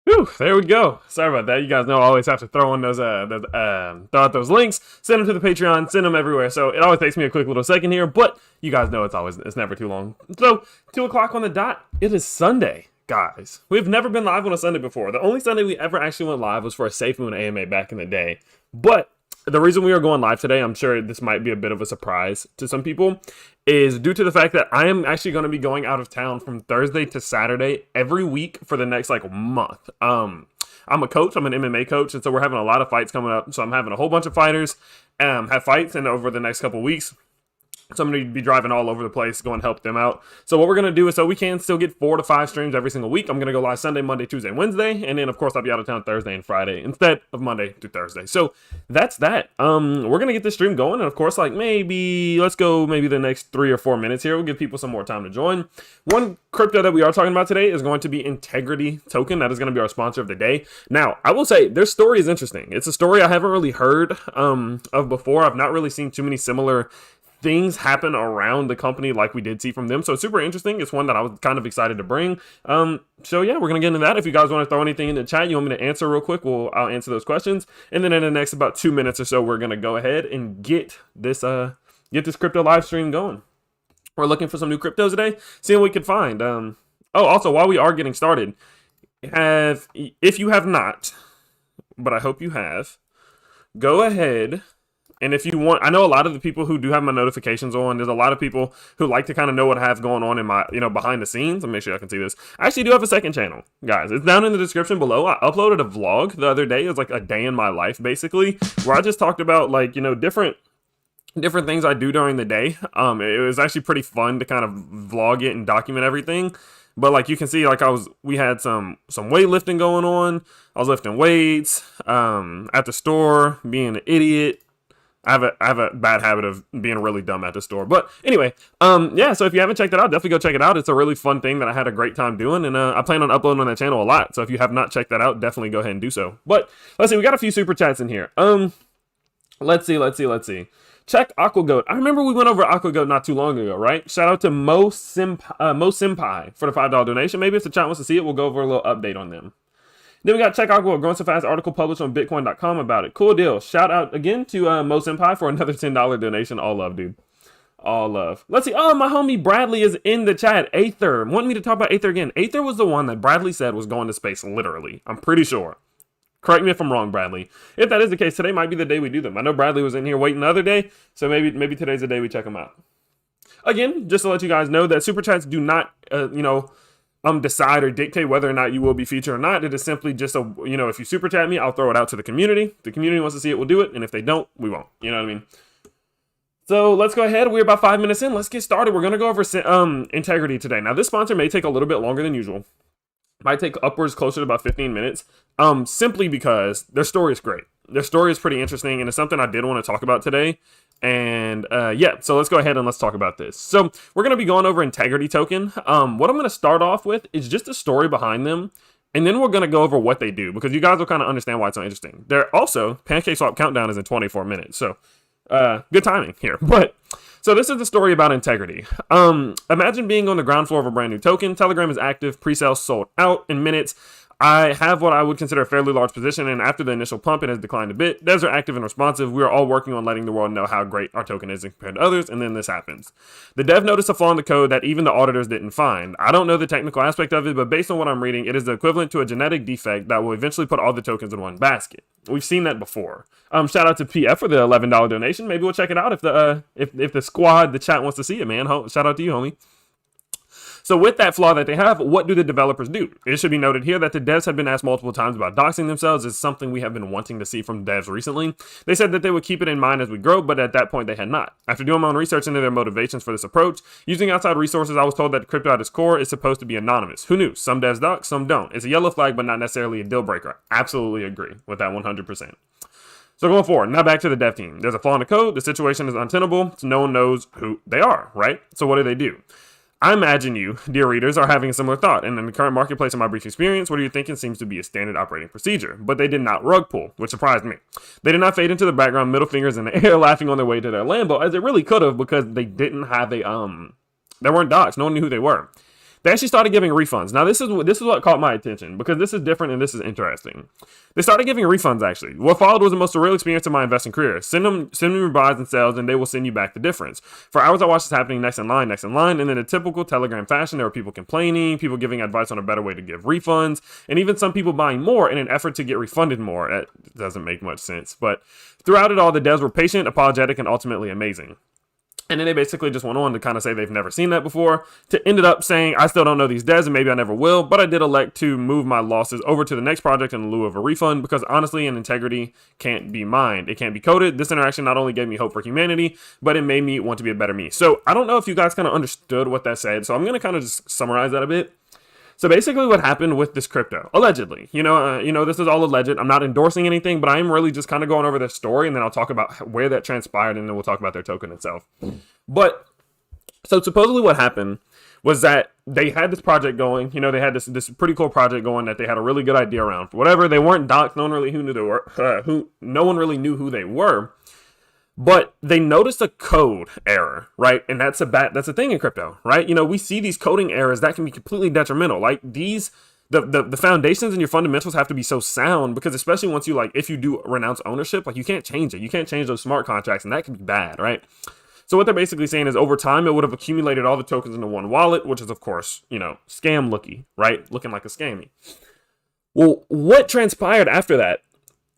Whew, there we go. Sorry about that. You guys know I always have to throw in throw out those links, send them to the Patreon, send them everywhere. So it always takes me a quick little second here, but you guys know it's never too long. So 2 o'clock on the dot. It is Sunday, guys. We've never been live on a Sunday before. The only Sunday we ever actually went live was for a Safemoon AMA back in the day. But the reason we are going live today, I'm sure this might be a bit of a surprise to some people, is due to the fact that I am actually going to be going out of town from Thursday to Saturday every week for the next like month. I'm a coach. I'm an MMA coach, and so we're having a lot of fights coming up. So I'm having a whole bunch of fighters have fights, and over the next couple weeks, so I'm going to be driving all over the place, going to help them out. So what we're going to do is, so we can still get 4 to 5 streams every single week. I'm going to go live Sunday, Monday, Tuesday, Wednesday. And then, of course, I'll be out of town Thursday and Friday instead of Monday through Thursday. So that's that. We're going to get this stream going. And, of course, like let's go the next 3 or 4 minutes here. We'll give people some more time to join. One crypto that we are talking about today is going to be Integrity Token. That is going to be our sponsor of the day. Now, I will say their story is interesting. It's a story I haven't really heard of before. I've not really seen too many similar things happen around the company like we did see from them. So it's super interesting. It's one that I was kind of excited to bring. So yeah, we're going to get into that. If you guys want to throw anything in the chat, you want me to answer real quick, I'll answer those questions. And then in the next about 2 minutes or so, we're going to go ahead and get this crypto live stream going. We're looking for some new cryptos today, seeing what we could find. Also, while we are getting started, if you have not, but I hope you have, go ahead. And if you want, I know a lot of the people who do have my notifications on, there's a lot of people who like to kind of know what I have going on in my, behind the scenes. Let me make sure I can see this. I actually do have a second channel, guys. It's down in the description below. I uploaded a vlog the other day. It was like a day in my life, basically, where I just talked about different things I do during the day. It was actually pretty fun to kind of vlog it and document everything. But like you can see, we had some weightlifting going on. I was lifting weights, at the store, being an idiot. I have a bad habit of being really dumb at the store. But anyway, yeah, so if you haven't checked it out, definitely go check it out. It's a really fun thing that I had a great time doing, and I plan on uploading on that channel a lot. So if you have not checked that out, definitely go ahead and do so. But let's see, we got a few super chats in here. Let's see. Check Aquagoat. I remember we went over Aquagoat not too long ago, right? Shout out to Mo Senpai for the $5 donation. Maybe if the chat wants to see it, we'll go over a little update on them. Then we got Check Aqua, growing so fast, article published on bitcoin.com about it. Cool deal. Shout out again to Mo Senpai for another $10 donation. All love, dude. All love. Let's see. Oh, my homie Bradley is in the chat. Aether. Want me to talk about Aether again? Aether was the one that Bradley said was going to space, literally. I'm pretty sure. Correct me if I'm wrong, Bradley. If that is the case, today might be the day we do them. I know Bradley was in here waiting the other day, so maybe today's the day we check them out. Again, just to let you guys know that super chats do not, decide or dictate whether or not you will be featured or not. It is simply just if you super chat me, I'll throw it out to the community. If the community wants to see it, we'll do it. And if they don't, we won't. You know what I mean? So let's go ahead. We're about 5 minutes in. Let's get started. We're going to go over Integrity today. Now, this sponsor may take a little bit longer than usual. Might take upwards closer to about 15 minutes. Simply because their story is great. Their story is pretty interesting, and it's something I did want to talk about today. And yeah, so let's go ahead and let's talk about this. So we're going to be going over Integrity Token. What I'm going to start off with is just the story behind them. And then we're going to go over what they do, because you guys will kind of understand why it's so interesting. They're also, PancakeSwap countdown is in 24 minutes. So good timing here. But so this is the story about Integrity. Imagine being on the ground floor of a brand new token. Telegram is active. Pre-sale sold out in minutes. I have what I would consider a fairly large position, and after the initial pump, it has declined a bit. Devs are active and responsive. We are all working on letting the world know how great our token is compared to others, and then this happens. The dev noticed a flaw in the code that even the auditors didn't find. I don't know the technical aspect of it, but based on what I'm reading, it is the equivalent to a genetic defect that will eventually put all the tokens in one basket. We've seen that before. Shout out to PF for the $11 donation. Maybe we'll check it out if the squad, the chat wants to see it, man. Shout out to you, homie. So with that flaw that they have, what do the developers do? It should be noted here that the devs have been asked multiple times about doxing themselves. It's something we have been wanting to see from devs recently. They said that they would keep it in mind as we grow, but at that point they had not. After doing my own research into their motivations for this approach, using outside resources, I was told that crypto at its core is supposed to be anonymous. Who knew? Some devs dox, some don't. It's a yellow flag, but not necessarily a deal breaker. Absolutely agree with that 100%. So going forward, now back to the dev team. There's a flaw in the code. The situation is untenable, so no one knows who they are, right? So what do? I imagine you, dear readers, are having a similar thought. And in the current marketplace, in my brief experience, what are you thinking seems to be a standard operating procedure. But they did not rug pull, which surprised me. They did not fade into the background, middle fingers in the air, laughing on their way to their Lambo, as they really could have, because they didn't have they weren't docs. No one knew who they were. they actually started giving refunds. Now, this is what caught my attention, because this is different and this is interesting. They started giving refunds, actually. What followed was the most surreal experience of my investing career. Send them your buys and sells, and they will send you back the difference. For hours, I watched this happening next in line, and then in a typical Telegram fashion, there were people complaining, people giving advice on a better way to give refunds, and even some people buying more in an effort to get refunded more. It doesn't make much sense. But throughout it all, the devs were patient, apologetic, and ultimately amazing. And then they basically just went on to kind of say they've never seen that before, to ended up saying, I still don't know these devs and maybe I never will, but I did elect to move my losses over to the next project in lieu of a refund, because honestly, an integrity can't be mined. It can't be coded. This interaction not only gave me hope for humanity, but it made me want to be a better me. So I don't know if you guys kind of understood what that said. So I'm going to kind of just summarize that a bit. So basically what happened with this crypto, allegedly, this is all alleged. I'm not endorsing anything, but I am really just kind of going over their story, and then I'll talk about where that transpired, and then we'll talk about their token itself. But so supposedly what happened was that they had this project going, they had this pretty cool project going that they had a really good idea around. Whatever, they weren't doxxed, no one really knew who they were. But they noticed a code error, right? And that's a thing in crypto, right? We see these coding errors that can be completely detrimental. Like the foundations and your fundamentals have to be so sound, because especially once if you do renounce ownership, you can't change it. You can't change those smart contracts, and that can be bad, right? So what they're basically saying is over time, it would have accumulated all the tokens into one wallet, which is of course, scam looky, right? Looking like a scammy. Well, what transpired after that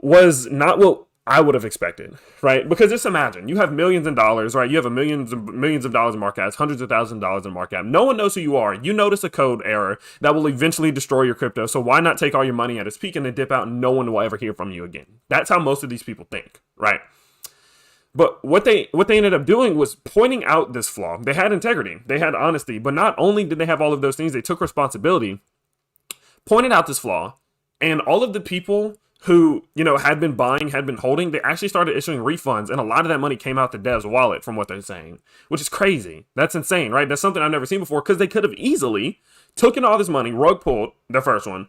was not what I would have expected, right? Because just imagine, you have millions of dollars, right? You have millions of dollars in market caps, hundreds of thousands of dollars in market cap. No one knows who you are. You notice a code error that will eventually destroy your crypto. So why not take all your money at its peak and then dip out, and no one will ever hear from you again? That's how most of these people think, right? But what they ended up doing was pointing out this flaw. They had integrity, they had honesty, but not only did they have all of those things, they took responsibility, pointed out this flaw, and all of the people who, had been buying, had been holding, they actually started issuing refunds, and a lot of that money came out the dev's wallet, from what they're saying, which is crazy. That's insane, right? That's something I've never seen before, because they could have easily taken all this money, rug pulled the first one,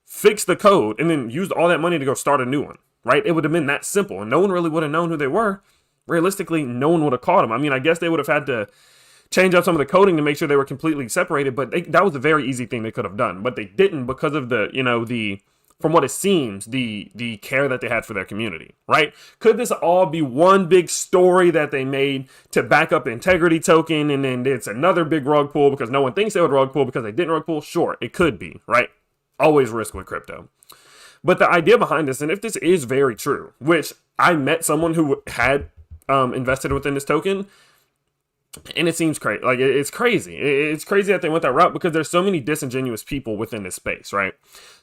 fixed the code, and then used all that money to go start a new one, right? It would have been that simple, and no one really would have known who they were. Realistically, no one would have caught them. I mean, I guess they would have had to change up some of the coding to make sure they were completely separated, but that was a very easy thing they could have done, but they didn't, because of from what it seems, the care that they had for their community, right? Could this all be one big story that they made to back up integrity token, and then it's another big rug pull because no one thinks they would rug pull because they didn't rug pull? Sure, it could be, right? Always risk with crypto. But the idea behind this, and if this is very true, which I met someone who had invested within this token, and it seems crazy. It's crazy. It's crazy that they went that route, because there's so many disingenuous people within this space, right?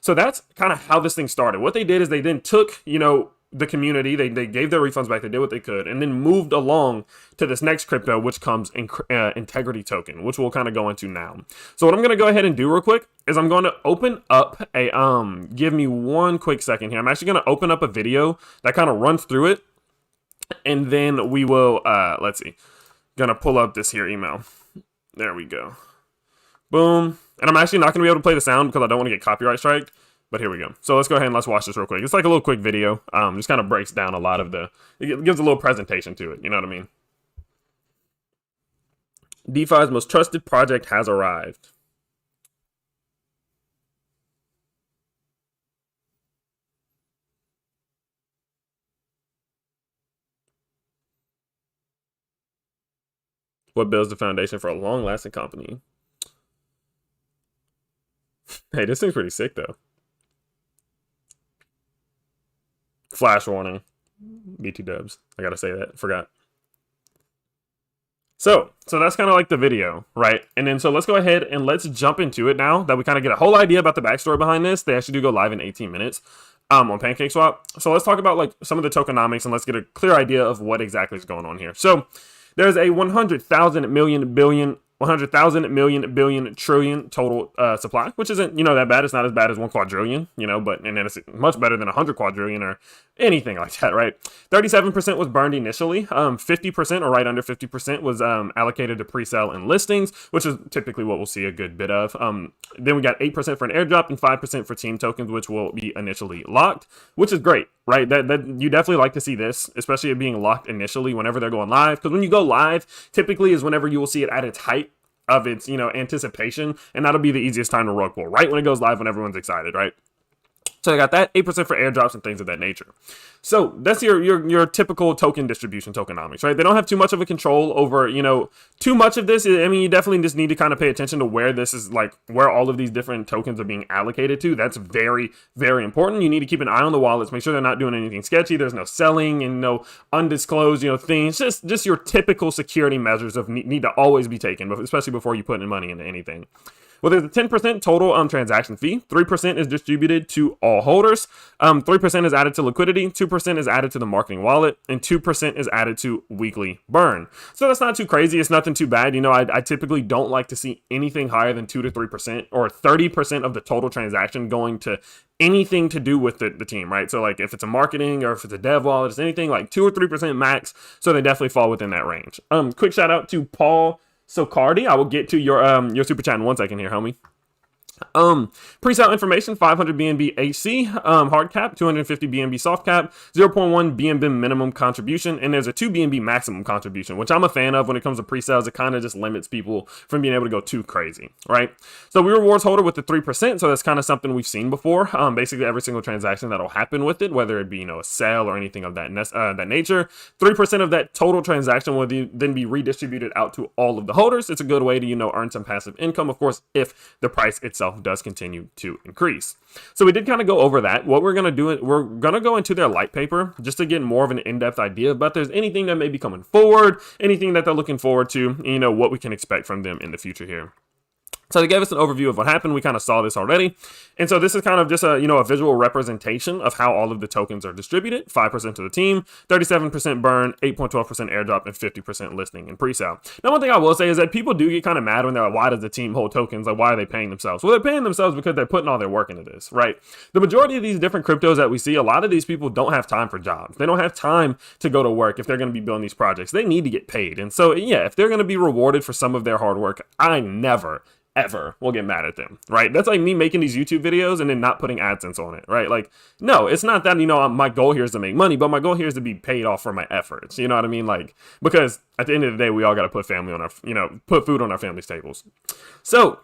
So that's kind of how this thing started. What they did is they then took, the community, they gave their refunds back, they did what they could, and then moved along to this next crypto, which comes in integrity token, which we'll kind of go into now. So what I'm going to go ahead and do real quick is I'm going to open up a, give me one quick second here. I'm actually going to open up a video that kind of runs through it, and then we will, let's see. Gonna pull up this here email. There we go. Boom. And I'm actually not gonna be able to play the sound because I don't want to get copyright striked, but here we go. So let's go ahead and let's watch this real quick. It's like a little quick video. Just kind of breaks down a lot of it gives a little presentation to it. You know what I mean? DeFi's most trusted project has arrived. What builds the foundation for a long-lasting company? Hey, this thing's pretty sick, though. Flash warning. BT dubs. I gotta say that. Forgot. So that's kind of like the video, right? And then so let's go ahead and let's jump into it now that we kind of get a whole idea about the backstory behind this. They actually do go live in 18 minutes on PancakeSwap. So let's talk about some of the tokenomics, and let's get a clear idea of what exactly is going on here. So there's a 100,000 million billion trillion total supply, which isn't, that bad. It's not as bad as 1 quadrillion, but and then it's much better than 100 quadrillion or anything like that, right? 37% was burned initially. 50% or right under 50% was allocated to pre-sale and listings, which is typically what we'll see a good bit of. Then we got 8% for an airdrop and 5% for team tokens, which will be initially locked, which is great, right? That you definitely like to see this, especially it being locked initially whenever they're going live, because when you go live, typically is whenever you will see it at its height of its, anticipation, and that'll be the easiest time to rug pull, right when it goes live, when everyone's excited, right? So I got that 8% for airdrops and things of that nature. So that's your typical token distribution, tokenomics, right? They don't have too much of a control over, too much of this. I mean, you definitely just need to kind of pay attention to where this is, like where all of these different tokens are being allocated to. That's very, very important. You need to keep an eye on the wallets, make sure they're not doing anything sketchy. There's no selling and no undisclosed, things. Just your typical security measures of need to always be taken, especially before you put in money into anything. Well, there's a 10% total transaction fee. 3% is distributed to all holders. 3% is added to liquidity. 2% is added to the marketing wallet, and 2% is added to weekly burn. So that's not too crazy. It's nothing too bad. I typically don't like to see anything higher than 2 to 3% or 30% of the total transaction going to anything to do with the team, right? So like if it's a marketing or if it's a dev wallet, it's anything like 2 or 3% max. So they definitely fall within that range. Quick shout out to Paul Cardi, I will get to your super chat in 1 second here, homie. Presale information, 500 BNB HC, hard cap, 250 BNB soft cap, 0.1 BNB minimum contribution, and there's a 2 BNB maximum contribution, which I'm a fan of when it comes to presales. It kind of just limits people from being able to go too crazy, right? So we rewards holder with the 3%, so that's kind of something we've seen before. Basically every single transaction that'll happen with it, whether it be, a sale or anything of that nature, 3% of that total transaction will then be redistributed out to all of the holders. It's a good way to, earn some passive income, of course, if the price itself does continue to increase. So we did kind of go over that. What we're going to do, we're going to go into their light paper just to get more of an in-depth idea about there's anything that may be coming forward, anything that they're looking forward to, what we can expect from them in the future here. So they gave us an overview of what happened. We kind of saw this already. And so this is kind of just a visual representation of how all of the tokens are distributed. 5% to the team, 37% burn, 8.12% airdrop, and 50% listing and presale. Now, one thing I will say is that people do get kind of mad when they're like, why does the team hold tokens? Like, why are they paying themselves? Well, they're paying themselves because they're putting all their work into this, right? The majority of these different cryptos that we see, a lot of these people don't have time for jobs. They don't have time to go to work if they're going to be building these projects. They need to get paid. And so, yeah, if they're going to be rewarded for some of their hard work, I never ever will get mad at them, right? That's like me making these YouTube videos and then not putting AdSense on it, right? Like, no, it's not that, my goal here is to make money, but my goal here is to be paid off for my efforts. You know what I mean? Like, because at the end of the day, we all got to put family on our, put food on our family's tables. So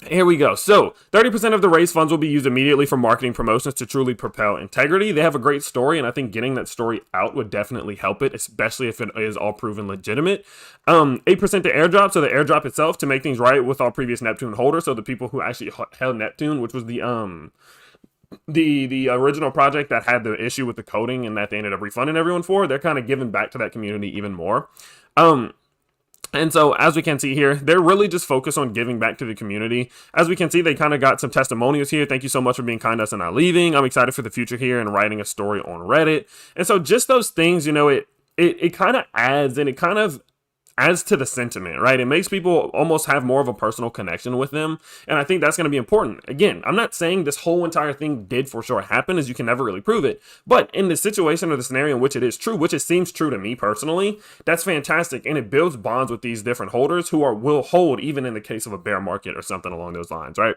here we go. So 30% of the raised funds will be used immediately for marketing promotions to truly propel integrity. They have a great story, and I think getting that story out would definitely help it, especially if it is all proven legitimate. 8% to airdrop, so the airdrop itself to make things right with all previous Neptune holders. So the people who actually held Neptune, which was the original project that had the issue with the coding and that they ended up refunding everyone for, they're kind of giving back to that community even more. And so, as we can see here, they're really just focused on giving back to the community. As we can see, they kind of got some testimonials here. Thank you so much for being kind to us and not leaving. I'm excited for the future here and writing a story on Reddit. And so just those things, it kind of adds, and it kind of adds to the sentiment, right? It makes people almost have more of a personal connection with them. And I think that's going to be important. Again, I'm not saying this whole entire thing did for sure happen, as you can never really prove it. But in the situation or the scenario in which it is true, which it seems true to me personally, that's fantastic. And it builds bonds with these different holders who will hold even in the case of a bear market or something along those lines, right?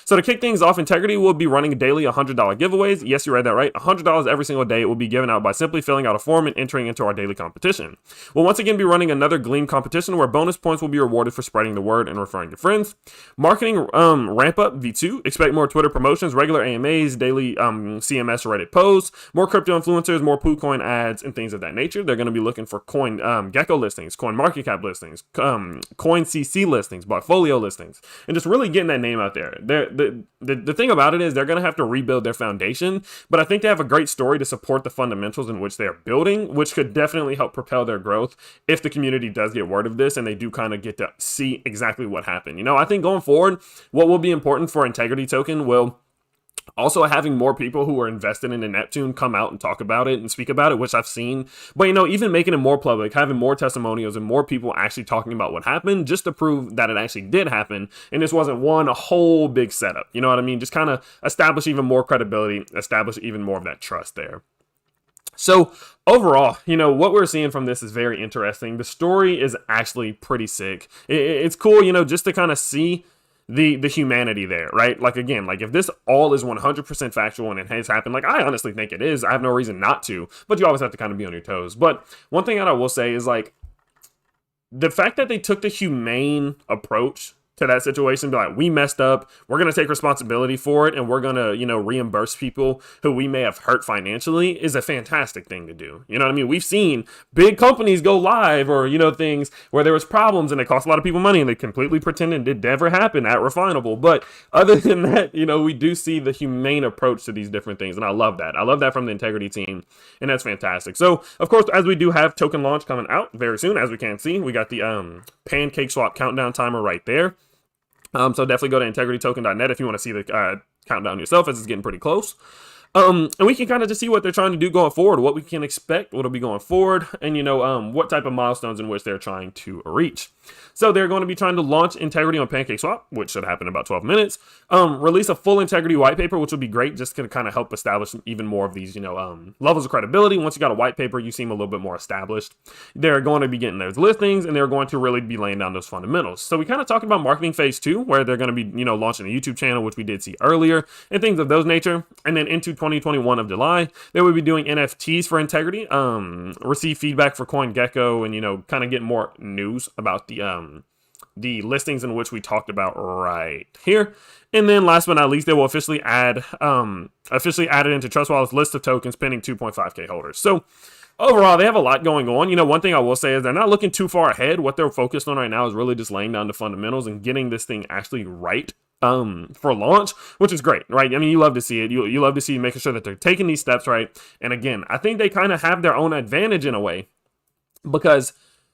So to kick things off, Integrity will be running daily $100 giveaways. Yes, you read that right. $100 every single day. It will be given out by simply filling out a form and entering into our daily competition. We'll once again be running another Gleam competition where bonus points will be rewarded for spreading the word and referring to friends. Marketing ramp up V2. Expect more Twitter promotions, regular AMAs, daily CMS Reddit posts, more crypto influencers, more PooCoin ads, and things of that nature. They're going to be looking for Coin Gecko listings, Coin Market Cap listings, Coin CC listings, Portfolio listings, and just really getting that name out there. The thing about it is they're going to have to rebuild their foundation, but I think they have a great story to support the fundamentals in which they are building, which could definitely help propel their growth if the community does get word of this and they do kind of get to see exactly what happened. I think going forward, what will be important for Integrity Token will also having more people who are invested in the Neptune come out and talk about it and speak about it, which I've seen. But, even making it more public, having more testimonials and more people actually talking about what happened just to prove that it actually did happen. And this wasn't a whole big setup. You know what I mean? Just kind of establish even more credibility, establish even more of that trust there. So overall, what we're seeing from this is very interesting. The story is actually pretty sick. It's cool, just to kind of see the humanity there, right? Like, again, like if this all is 100% factual and it has happened, like I honestly think it is, I have no reason not to, but you always have to kind of be on your toes. But one thing that I will say is like, the fact that they took the humane approach to that situation, be like, we messed up, we're going to take responsibility for it, and we're going to, reimburse people who we may have hurt financially, is a fantastic thing to do. You know what I mean? We've seen big companies go live, or, things where there was problems and it cost a lot of people money and they completely pretended it never happened at Refinable. But other than that, we do see the humane approach to these different things, and I love that. I love that from the Integrity team, and that's fantastic. So, of course, as we do have token launch coming out very soon, as we can see, we got the pancake swap countdown timer right there. So definitely go to integritytoken.net if you want to see the countdown yourself, as it's getting pretty close. And we can kind of just see what they're trying to do going forward, what we can expect, what'll be going forward, and what type of milestones in which they're trying to reach. So they're going to be trying to launch Integrity on PancakeSwap, which should happen in about 12 minutes. Release a full Integrity white paper, which will be great, just to kind of help establish even more of these, levels of credibility. Once you got a white paper, you seem a little bit more established. They're going to be getting those listings, and they're going to really be laying down those fundamentals. So we kind of talked about marketing phase 2, where they're going to be, launching a YouTube channel, which we did see earlier, and things of those nature. And then into 2021 of July, they will be doing NFTs for Integrity, receive feedback for CoinGecko, and, kind of get more news about the listings in which we talked about right here. And then last but not least, they will officially add it into Trust Wallet's list of tokens pending 2.5K holders. So overall, they have a lot going on. One thing I will say is they're not looking too far ahead. What they're focused on right now is really just laying down the fundamentals and getting this thing actually right for launch, which is great, right? I mean, you love to see it. You love to see making sure that they're taking these steps right. And again, I think they kind of have their own advantage in a way, because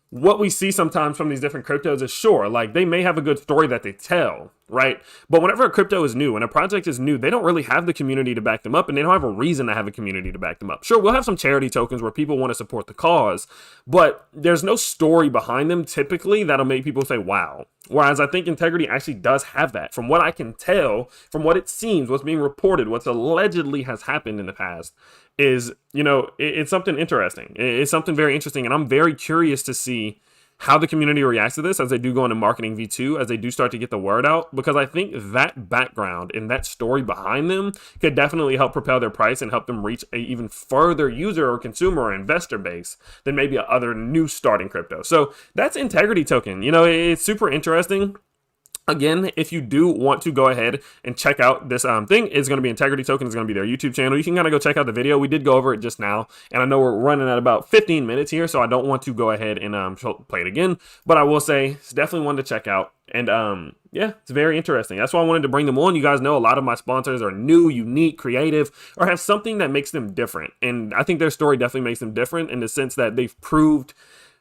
what we see sometimes from these different cryptos is, sure, like, they may have a good story that they tell, right? But whenever a crypto is new and a project is new, they don't really have the community to back them up, and they don't have a reason to have a community to back them up. Sure, we'll have some charity tokens where people want to support the cause, but there's no story behind them typically that'll make people say, wow. Whereas I think Integrity actually does have that. From what I can tell, from what it seems, what's being reported, what's allegedly has happened in the past, is, it's something interesting. It's something very interesting, and I'm very curious to see how the community reacts to this as they do go into marketing V2, as they do start to get the word out, because I think that background and that story behind them could definitely help propel their price and help them reach a even further user or consumer or investor base than maybe other new starting crypto. So that's Integrity token. It's super interesting. Again, if you do want to go ahead and check out this thing, it's going to be Integrity Token. It's going to be their YouTube channel. You can kind of go check out the video. We did go over it just now, and I know we're running at about 15 minutes here, so I don't want to go ahead and play it again. But I will say it's definitely one to check out. And yeah, it's very interesting. That's why I wanted to bring them on. You guys know a lot of my sponsors are new, unique, creative, or have something that makes them different. And I think their story definitely makes them different in the sense that they've proved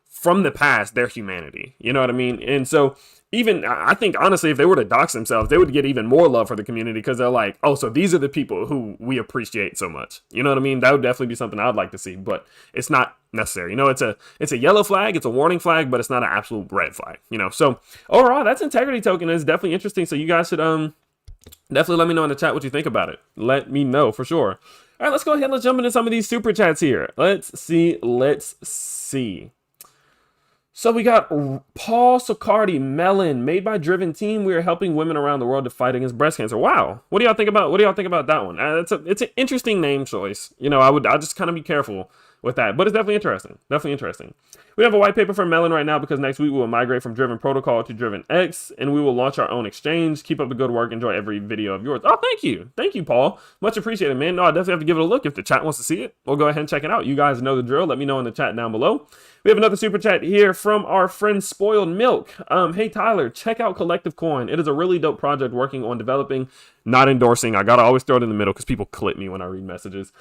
from the past their humanity. You know what I mean? And so even, I think, honestly, if they were to dox themselves, they would get even more love for the community, because they're like, oh, so these are the people who we appreciate so much. You know what I mean? That would definitely be something I'd like to see, but it's not necessary. It's a yellow flag, it's a warning flag, but it's not an absolute red flag. So overall, that's Integrity token. It's definitely interesting. So you guys should definitely let me know in the chat what you think about it. Let me know for sure. All right, let's go ahead. Let's jump into some of these super chats here. Let's see. So we got Paul Socardi, Melon, made by Driven Team. We are helping women around the world to fight against breast cancer. Wow. What do y'all think about that one? It's an interesting name choice. I'll just kind of be careful with that, but it's definitely interesting. We have a white paper for Melon right now, because next week we will migrate from Driven Protocol to Driven X, and we will launch our own exchange. Keep up the good work. Enjoy every video of yours. Oh, thank you, Paul. Much appreciated, man. No, I definitely have to give it a look. If the chat wants to see it, we'll go ahead and check it out. You guys know the drill. Let me know in the chat down below. We have another super chat here from our friend Spoiled Milk. Hey Tyler, check out Collective Coin. It is a really dope project working on developing, not endorsing. I gotta always throw it in the middle because people clip me when I read messages.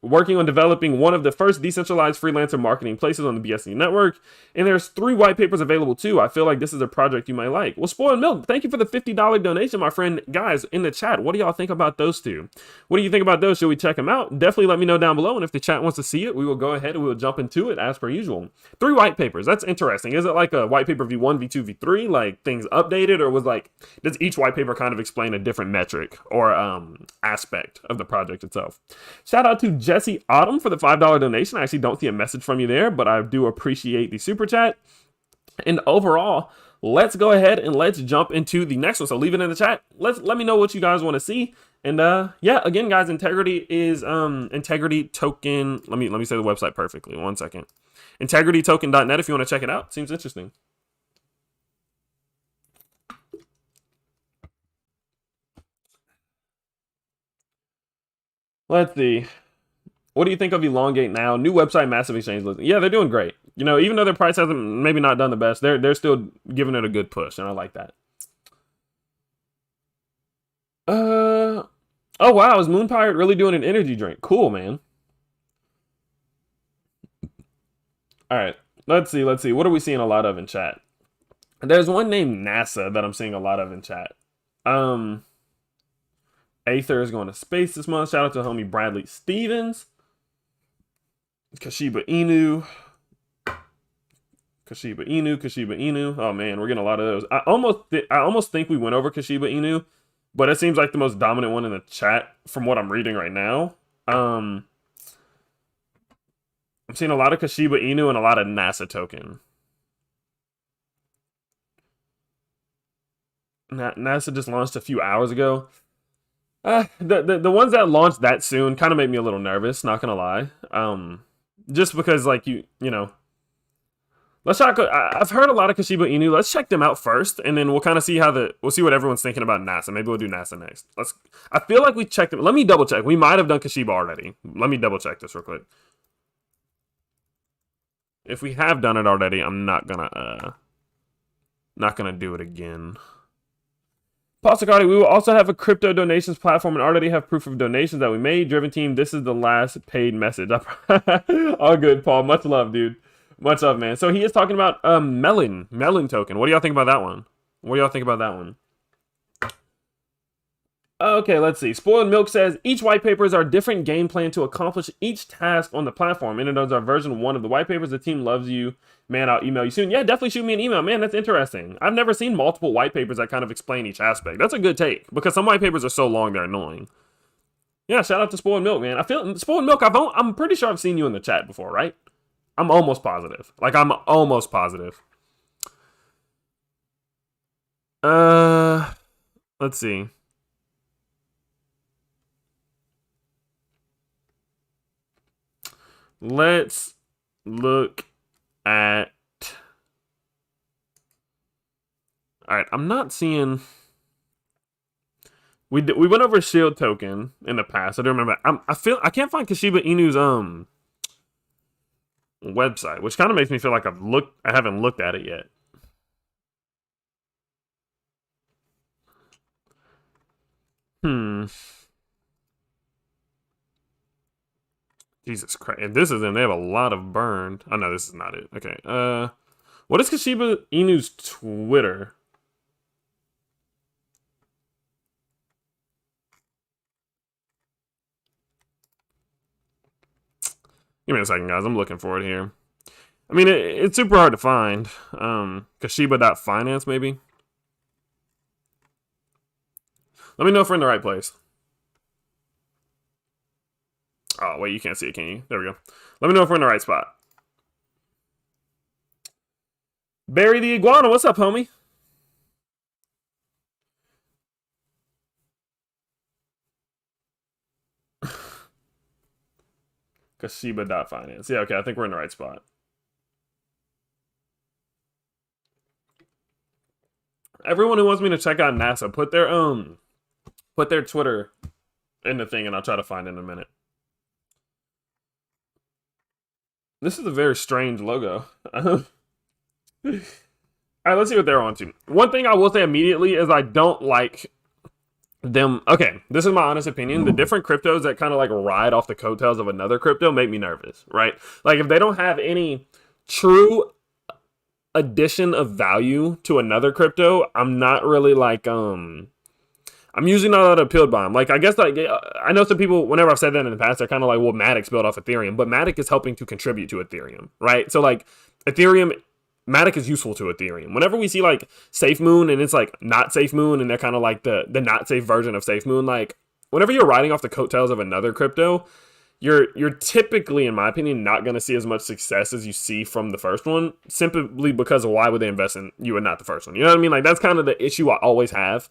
Working on developing one of the first decentralized freelancer marketing places on the BSC network. And there's 3 white papers available too. I feel like this is a project you might like. Well, Spoiled Milk, thank you for the $50 donation, my friend. Guys, in the chat, what do y'all think about those two? What do you think about those? Should we check them out? Definitely let me know down below. And if the chat wants to see it, we will go ahead and we will jump into it as per usual. 3 white papers. That's interesting. Is it like a white paper V1, V2, V3, like things updated, or does each white paper kind of explain a different metric or aspect of the project itself? Shout out to Jesse Autumn for the $5 donation. I actually don't see a message from you there, but I do appreciate the super chat. And overall, let's go ahead and let's jump into the next one. So leave it in the chat. Let me know what you guys want to see. And yeah, again, guys, integrity is integrity token. Let me say the website perfectly. 1 second. integritytoken.net if you want to check it out. Seems interesting. Let's see. What do you think of Elongate now? New website, massive exchange listing. Yeah, they're doing great. You know, even though their price hasn't maybe not done the best, they're still giving it a good push, and I like that. Oh wow, is Moon Pirate really doing an energy drink? Cool, man. All right, let's see. What are we seeing a lot of in chat? There's one named NASA that I'm seeing a lot of in chat. Aether is going to space this month. Shout out to homie Bradley Stevens. Kashiba Inu. Oh man, we're getting a lot of those. I almost think we went over Kashiba Inu, but it seems like the most dominant one in the chat from what I'm reading right now. I'm seeing a lot of Kashiba Inu and a lot of NASA token. NASA just launched a few hours ago. The ones that launched that soon kind of made me a little nervous, not gonna lie. Just because like you know, I've heard a lot of Kashiba Inu. Let's check them out first, and then we'll kind of see we'll see what everyone's thinking about NASA. Maybe we'll do NASA next. I feel like we checked them. Let me double check. We might have done Kashiba already. Let me double check this real quick. If we have done it already, I'm not gonna do it again. Paul Sicardi, we will also have a crypto donations platform and already have proof of donations that we made. Driven Team, this is the last paid message. All good, Paul. Much love, dude. Much love, man. So he is talking about Melon token. What do y'all think about that one? Okay, let's see. Spoiled Milk says, each white paper is our different game plan to accomplish each task on the platform. And it is our version 1 of the white papers. The team loves you. Man, I'll email you soon. Yeah, definitely shoot me an email. Man, that's interesting. I've never seen multiple white papers that kind of explain each aspect. That's a good take, because some white papers are so long, they're annoying. Yeah, shout out to Spoiled Milk, man. I feel, Spoiled Milk, I'm pretty sure I've seen you in the chat before, right? I'm almost positive. Let's see. Let's look at. All right, I'm not seeing. We went over Shield token in the past. I don't remember. I can't find Kashiba Inu's website, which kind of makes me feel like I haven't looked at it yet. Jesus Christ. If this is in, they have a lot of burned. Oh, no, this is not it. Okay. What is Kashiba Inu's Twitter? Give me a second, guys. I'm looking for it here. I mean, it's super hard to find. Kashiba.finance, maybe? Let me know if we're in the right place. Oh, wait, you can't see it, can you? There we go. Let me know if we're in the right spot. Barry the Iguana, what's up, homie? Kashiba.finance. Yeah, okay, I think we're in the right spot. Everyone who wants me to check out NASA, put their Twitter in the thing, and I'll try to find it in a minute. This is a very strange logo. All right, let's see what they're on to. One thing I will say immediately is I don't like them. Okay, this is my honest opinion. The different cryptos that kind of like ride off the coattails of another crypto make me nervous, right? Like if they don't have any true addition of value to another crypto, I'm not really like, I'm usually not that appealed by them. Like, I guess, like, I know some people, whenever I've said that in the past, they're kind of like, well, Matic's built off Ethereum, but Matic is helping to contribute to Ethereum, right? So, like, Matic is useful to Ethereum. Whenever we see, like, Safemoon, and it's, like, not Safemoon, and they're kind of like the not safe version of Safemoon, like, whenever you're riding off the coattails of another crypto, you're typically, in my opinion, not going to see as much success as you see from the first one, simply because of why would they invest in you and not the first one? You know what I mean? Like, that's kind of the issue I always have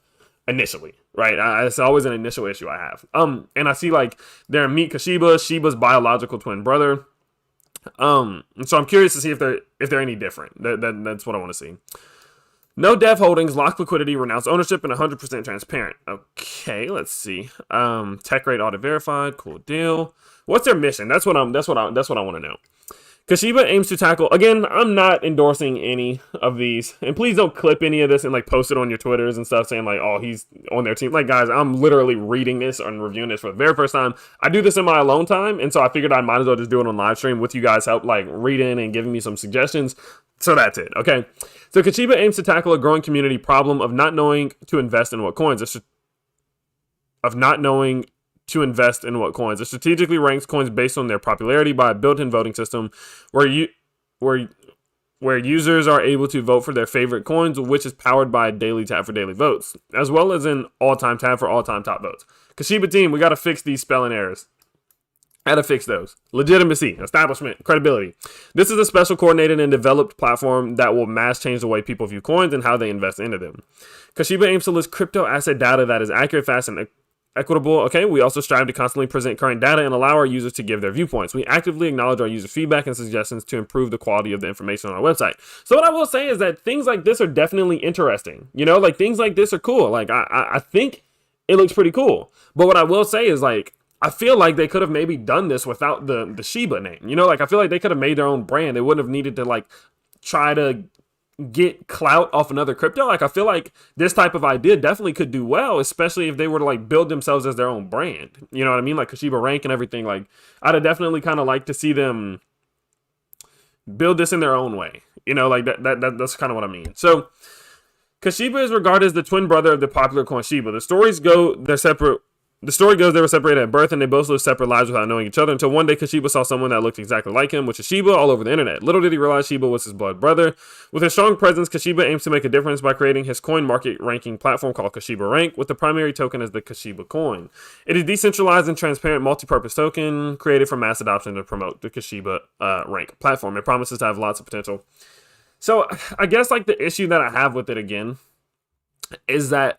initially, right? It's always an initial issue I have. And I see like they're Meet Kashiba, Shiba's biological twin brother. And so I'm curious to see if they're any different. That's what I want to see. No dev holdings, lock liquidity, renounce ownership, and 100% transparent. Okay, let's see. Tech rate audit verified. Cool deal. What's their mission? That's what I want to know. Kashiba aims to tackle, again, I'm not endorsing any of these, and please don't clip any of this and like post it on your Twitters and stuff saying like, oh, he's on their team. Like, guys, I'm literally reading this and reviewing this for the very first time. I do this in my alone time, and so I figured I might as well just do it on live stream with you guys help like reading and giving me some suggestions. So that's it, okay? So Kashiba aims to tackle a growing community problem of not knowing to invest in what coins. It strategically ranks coins based on their popularity by a built-in voting system where users are able to vote for their favorite coins, which is powered by a daily tab for daily votes, as well as an all-time tab for all-time top votes. Kashiba team, we got to fix these spelling errors. How to fix those. Legitimacy, establishment, credibility. This is a special coordinated and developed platform that will mass change the way people view coins and how they invest into them. Kashiba aims to list crypto asset data that is accurate, fast, and equitable. Okay, we also strive to constantly present current data and allow our users to give their viewpoints. We actively acknowledge our user feedback and suggestions to improve the quality of the information on our website. So what I will say is that things like this are definitely interesting. You know, like things like this are cool. Like I think it looks pretty cool. But what I will say is like, I feel like they could have maybe done this without the Shiba name. You know, like I feel like they could have made their own brand. They wouldn't have needed to like try to get clout off another crypto. Like I feel like this type of idea definitely could do well, especially if they were to like build themselves as their own brand. You know what I mean? Like Kashiba rank and everything. Like I'd have definitely kind of like to see them build this in their own way. You know, like that's kind of what I mean. So Kashiba is regarded as the twin brother of the popular coin Shiba. The story goes they were separated at birth and they both lived separate lives without knowing each other until one day Kashiba saw someone that looked exactly like him, which is Shiba, all over the internet. Little did he realize Shiba was his blood brother. With his strong presence, Kashiba aims to make a difference by creating his coin market ranking platform called Kashiba Rank, with the primary token as the Kashiba coin. It is decentralized and transparent multi-purpose token created for mass adoption to promote the Kashiba Rank platform. It promises to have lots of potential. So I guess like the issue that I have with it again is that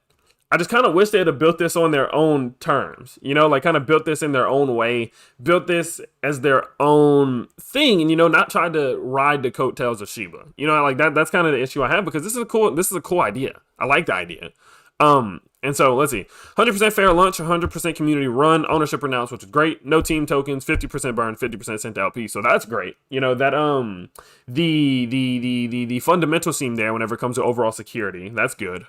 I just kind of wish they had built this on their own terms, you know, like kind of built this in their own way, built this as their own thing, and, you know, not tried to ride the coattails of Shiba. You know, like that's kind of the issue I have, because this is a cool idea. I like the idea. And so let's see, 100% fair lunch, 100% community run, ownership renounced, which is great. No team tokens, 50% burn, 50% sent to LP. So that's great. You know, that, the fundamentals seem there whenever it comes to overall security. That's good.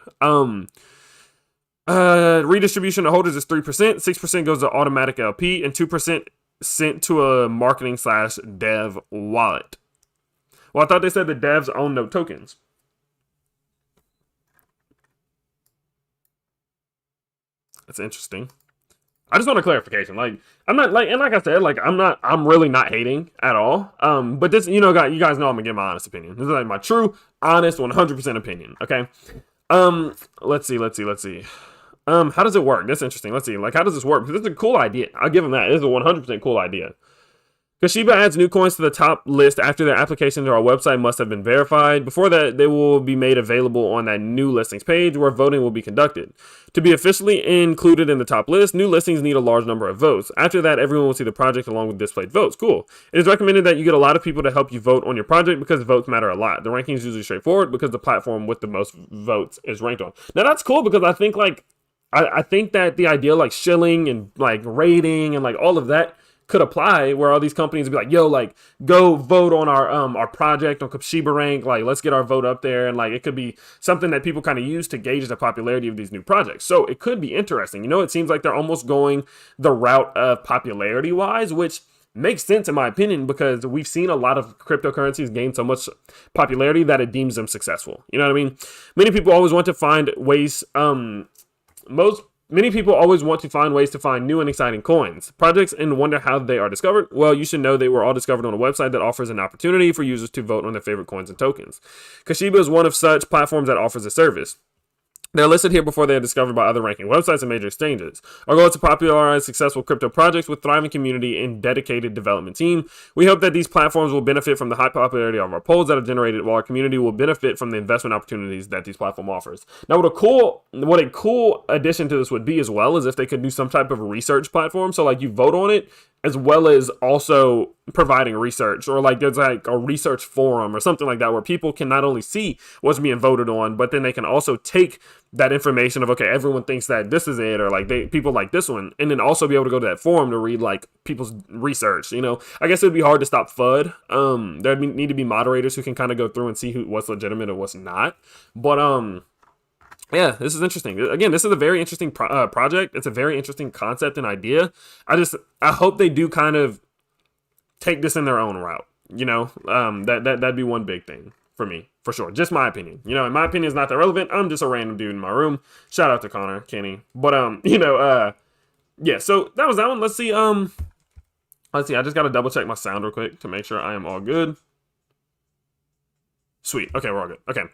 Redistribution to holders is 3%, 6% goes to automatic LP, and 2% sent to a marketing/dev wallet. Well, I thought they said the devs own no tokens. That's interesting. I just want a clarification. Like, I'm not like, and like I said, like I'm really not hating at all. But this, you know, you guys know I'm gonna give my honest opinion. This is like my true, honest, 100% opinion. Okay. Let's see. How does it work? That's interesting. Let's see. Like, how does this work? Because this is a cool idea. I'll give them that. It is a 100% cool idea. Kashiba adds new coins to the top list after their application to our website must have been verified. Before that, they will be made available on that new listings page where voting will be conducted. To be officially included in the top list, new listings need a large number of votes. After that, everyone will see the project along with displayed votes. Cool. It is recommended that you get a lot of people to help you vote on your project because votes matter a lot. The ranking is usually straightforward because the platform with the most votes is ranked on. Now, that's cool because I think, like, I think that the idea like shilling and like rating and like all of that could apply, where all these companies would be like, yo, like go vote on our project on Kashiba Rank, like let's get our vote up there, and like it could be something that people kind of use to gauge the popularity of these new projects. So it could be interesting. You know, it seems like they're almost going the route of popularity wise, which makes sense in my opinion, because we've seen a lot of cryptocurrencies gain so much popularity that it deems them successful. You know what I mean? Many people always want to find ways, Many people always want to find ways to find new and exciting coins, projects, and wonder how they are discovered. Well, you should know they were all discovered on a website that offers an opportunity for users to vote on their favorite coins and tokens. Kashiba is one of such platforms that offers a service. They're listed here before they are discovered by other ranking websites and major exchanges. Our goal is to popularize successful crypto projects with thriving community and dedicated development team. We hope that these platforms will benefit from the high popularity of our polls that are generated, while our community will benefit from the investment opportunities that these platform offers. Now, what a cool addition to this would be as well is if they could do some type of research platform. So like you vote on it, as well as also providing research, or like there's like a research forum or something like that where people can not only see what's being voted on, but then they can also take that information of, okay, everyone thinks that this is it, or like people like this one, and then also be able to go to that forum to read like people's research. I guess it would be hard to stop FUD. There'd need to be moderators who can kind of go through and see what's legitimate and what's not. But yeah, this is interesting. Again, this is a very interesting project. It's a very interesting concept and idea. I hope they do kind of take this in their own route. That'd be one big thing for me, for sure. Just my opinion. And my opinion is not that relevant. I'm just a random dude in my room. Shout out to Connor, Kenny. But yeah. So that was that one. Let's see. I just gotta double check my sound real quick to make sure I am all good. Sweet. Okay, we're all good. Okay.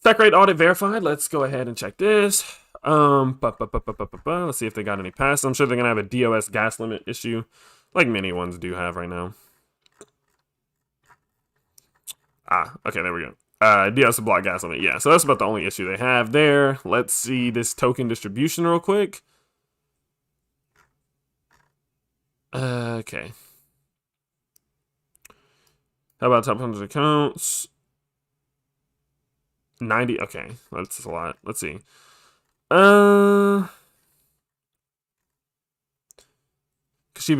Tech rate audit verified. Let's go ahead and check this. Let's see if they got any passes. I'm sure they're gonna have a DOS gas limit issue, like many ones do have right now. Okay, there we go. DOS block gas limit. Yeah, so that's about the only issue they have there. Let's see this token distribution real quick. Okay. How about top 100 accounts? 90. Okay, that's a lot. Let's see. Shiba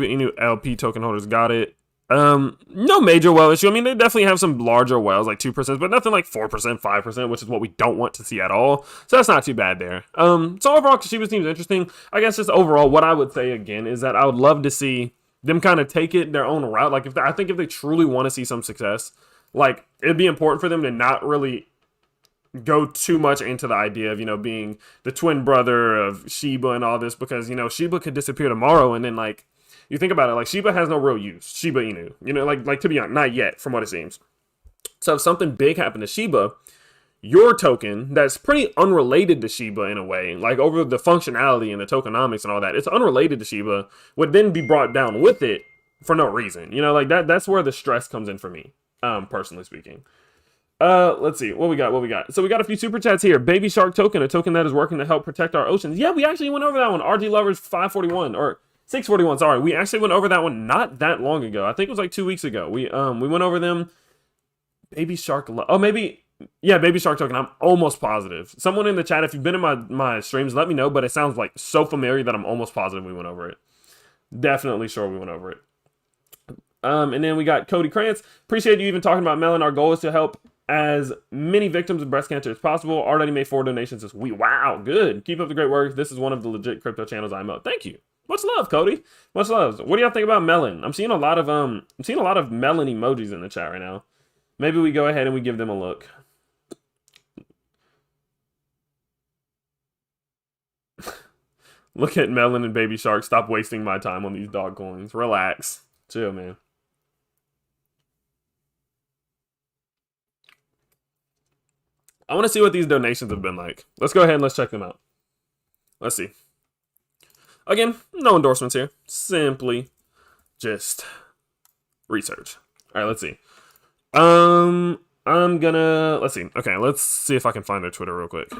Inu LP token holders got it. No major whale issue. I mean, they definitely have some larger whales, like 2%, but nothing like 4%, 5%, which is what we don't want to see at all. So that's not too bad there. So overall, Kashiba seems interesting. I guess just overall, what I would say again is that I would love to see them kind of take it their own route. Like I think if they truly want to see some success, like it'd be important for them to not really go too much into the idea of, being the twin brother of Shiba and all this, because, Shiba could disappear tomorrow, and then like, you think about it, like Shiba has no real use. Shiba Inu, like to be honest, not yet, from what it seems. So if something big happened to Shiba, your token that's pretty unrelated to Shiba in a way, like over the functionality and the tokenomics and all that, it's unrelated to Shiba, would then be brought down with it for no reason. Like that's where the stress comes in for me, personally speaking. Let's see what we got. So we got a few super chats here. Baby Shark token, a token that is working to help protect our oceans. Yeah, we actually went over that one. RG Lovers 541 or 641. Sorry, we actually went over that one not that long ago. I think it was like 2 weeks ago. We went over them. Baby Shark. Baby Shark token. I'm almost positive. Someone in the chat, if you've been in my streams, let me know. But it sounds like so familiar that I'm almost positive we went over it. Definitely sure we went over it. And then we got Cody Krantz. Appreciate you even talking about Melon. Our goal is to help as many victims of breast cancer as possible. Already made 4 donations this week. Wow, good. Keep up the great work. This is one of the legit crypto channels I'm up. Thank you. Much love, Cody. Much love. What do y'all think about Melon? I'm seeing a lot of melon emojis in the chat right now. Maybe we go ahead and we give them a look. Look at Melon and Baby Shark. Stop wasting my time on these dog coins. Relax. Chill, man. I want to see what these donations have been like. Let's go ahead and let's check them out. Let's see. Again, no endorsements here. Simply just research. All right, let's see. Let's see. Okay, let's see if I can find their Twitter real quick.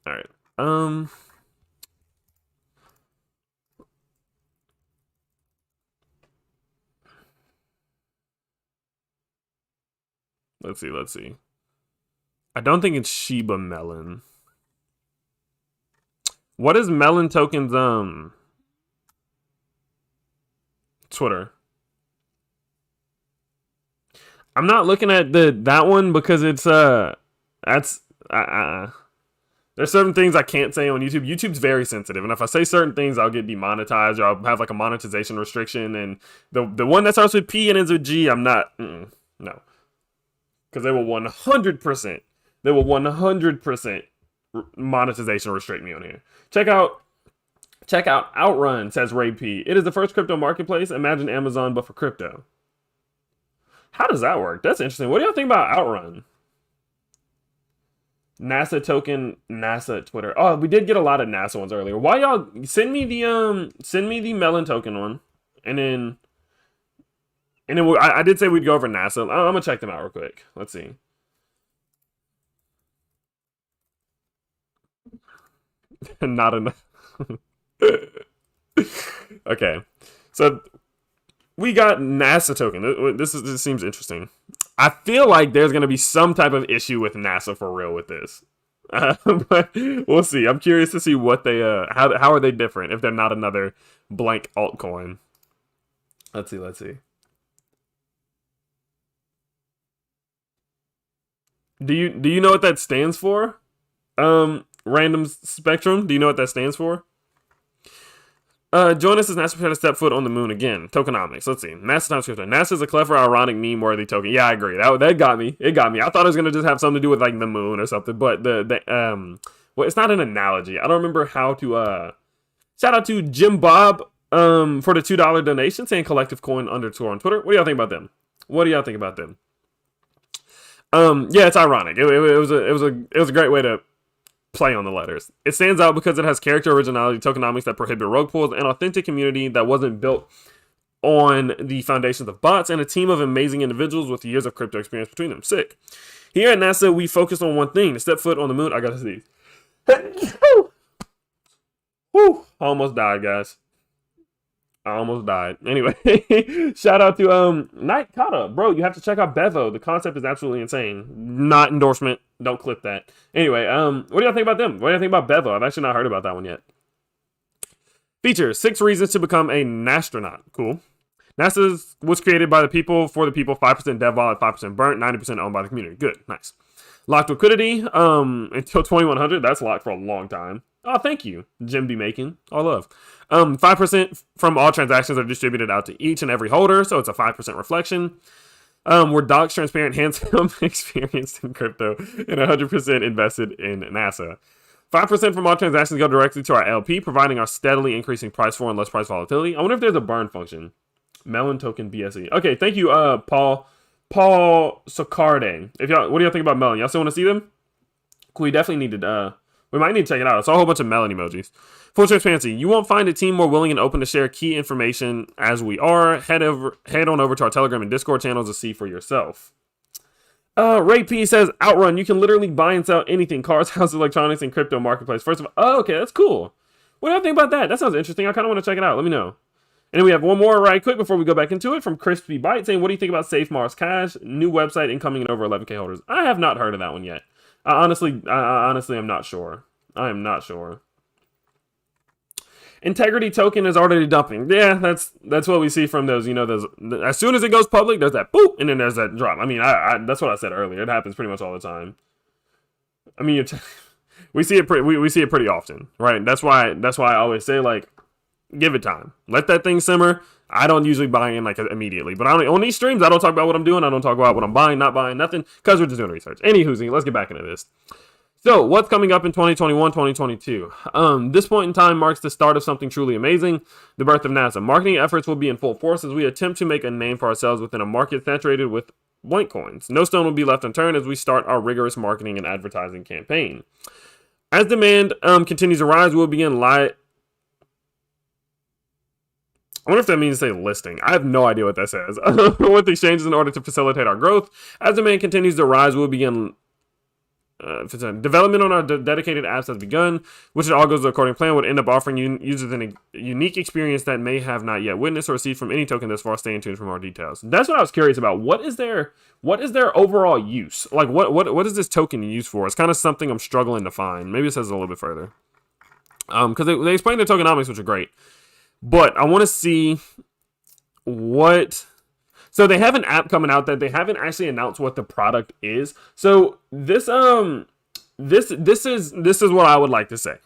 All right. Let's see. I don't think it's Shiba Melon. What is Melon Token's Twitter? I'm not looking at that one because it's there's certain things I can't say on YouTube. YouTube's very sensitive, and if I say certain things, I'll get demonetized, or I'll have like a monetization restriction. And the one that starts with P and ends with G, I'm not. No. Because they will 100% monetization restrict me on here. Check out Outrun, says Ray P. It is the first crypto marketplace. Imagine Amazon, but for crypto. How does that work? That's interesting. What do y'all think about Outrun? NASA token, NASA Twitter. Oh, we did get a lot of NASA ones earlier. Why y'all send me the Melon token one, and then I did say we'd go over NASA. I'm gonna check them out real quick. Let's see. Not enough. Okay, so we got NASA token. This seems interesting. I feel like there's gonna be some type of issue with NASA for real with this. But we'll see. I'm curious to see what they how are they different if they're not another blank altcoin. Let's see. Do you know what that stands for? Random Spectrum. Do you know what that stands for? Join us as NASA prepared to step foot on the moon again. Tokenomics. Let's see. NASA times crypto. NASA is a clever, ironic, meme-worthy token. Yeah, I agree. That got me. It got me. I thought it was gonna just have something to do with like the moon or something, but well, it's not an analogy. I don't remember how to. Shout out to Jim Bob for the $2 donation, saying collective coin underscore on Twitter. What do y'all think about them? Yeah, it's ironic. It was a great way to play on the letters. It stands out because it has character, originality, tokenomics that prohibit rogue pools, an authentic community that wasn't built on the foundations of bots, and a team of amazing individuals with years of crypto experience between them. Sick. Here at NASA, we focused on one thing: to step foot on the moon. I gotta see. Whew. I almost died, guys. Anyway, shout out to Night Kata. Bro, you have to check out Bevo. The concept is absolutely insane. Not endorsement. Don't clip that. Anyway, what do y'all think about them? What do you think about Bevo? I've actually not heard about that one yet. Features: 6 reasons to become a nastronaut. Cool. NASA was created by the people, for the people, 5% dev wallet, 5% burnt, 90% owned by the community. Good, nice. Locked liquidity until 2100. That's locked for a long time. Oh, thank you, Jim B. Macon. All love. 5% from all transactions are distributed out to each and every holder, so it's a 5% reflection. We're docs, transparent, handsome, experienced in crypto, and 100% invested in NASA. 5% from all transactions go directly to our LP, providing our steadily increasing price floor and less price volatility. I wonder if there's a burn function. Melon token BSE. Okay, thank you, Paul Socarde. What do y'all think about Melon? Y'all still want to see them? Cool, we definitely need to, we might need to check it out. I saw a whole bunch of Melon emojis. Full transparency. You won't find a team more willing and open to share key information as we are. Head on over to our Telegram and Discord channels to see for yourself. Ray P says, Outrun, you can literally buy and sell anything. Cars, houses, electronics, and crypto marketplace. First of all, oh, okay, that's cool. What do you think about that? That sounds interesting. I kind of want to check it out. Let me know. And then we have one more right quick before we go back into it from Crispy Bite saying, what do you think about Safe Mars Cash? New website incoming in over 11K holders. I have not heard of that one yet. I honestly am not sure. I am not sure. Integrity token is already dumping. Yeah, that's what we see from those. You know, those. As soon as it goes public, there's that boop, and then there's that drop. I mean, that's what I said earlier. It happens pretty much all the time. I mean, we see it pretty often, right? That's why I always say, like, give it time. Let that thing simmer. I don't usually buy in like immediately, but on these streams, I don't talk about what I'm doing. I don't talk about what I'm buying, not buying, nothing, because we're just doing research. Anywho, let's get back into this. So, what's coming up in 2021, 2022? This point in time marks the start of something truly amazing, the birth of NASA. Marketing efforts will be in full force as we attempt to make a name for ourselves within a market saturated with blank coins. No stone will be left unturned as we start our rigorous marketing and advertising campaign. As demand continues to rise, we'll begin live. I wonder if that means to say listing. I have no idea what that says. With exchanges in order to facilitate our growth. As demand continues to rise, we'll begin development on our dedicated apps has begun, which, it all goes according to plan, would end up offering users a unique experience that may have not yet witnessed or received from any token thus far. Stay tuned for more details. That's what I was curious about. What is their overall use? Like, what is this token used for? It's kind of something I'm struggling to find. Maybe it says a little bit further. Because they explain the tokenomics, which are great. But I want to see what... So they have an app coming out that they haven't actually announced what the product is. So this is what I would like to say.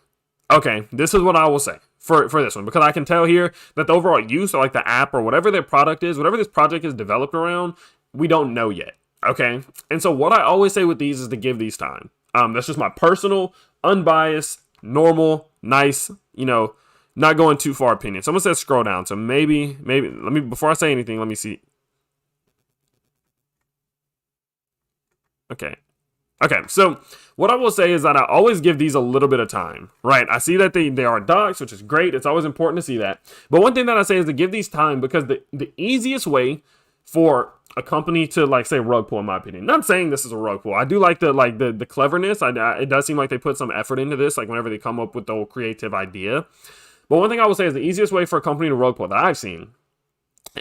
Okay, this is what I will say for this one, because I can tell here that the overall use, or like the app or whatever their product is, whatever this project is developed around, we don't know yet. Okay, and so what I always say with these is to give these time. That's just my personal, unbiased, normal, nice, not going too far opinion. So I'm gonna say scroll down. So maybe let me, before I say anything, let me see. Okay. Okay, so what I will say is that I always give these a little bit of time, right? I see that they are docs, which is great. It's always important to see that. But one thing that I say is to give these time, because the easiest way for a company to, like, say, rug pull, in my opinion. Not saying this is a rug pull. I do like the cleverness. It does seem like they put some effort into this, like whenever they come up with the whole creative idea. But one thing I will say is the easiest way for a company to rug pull that I've seen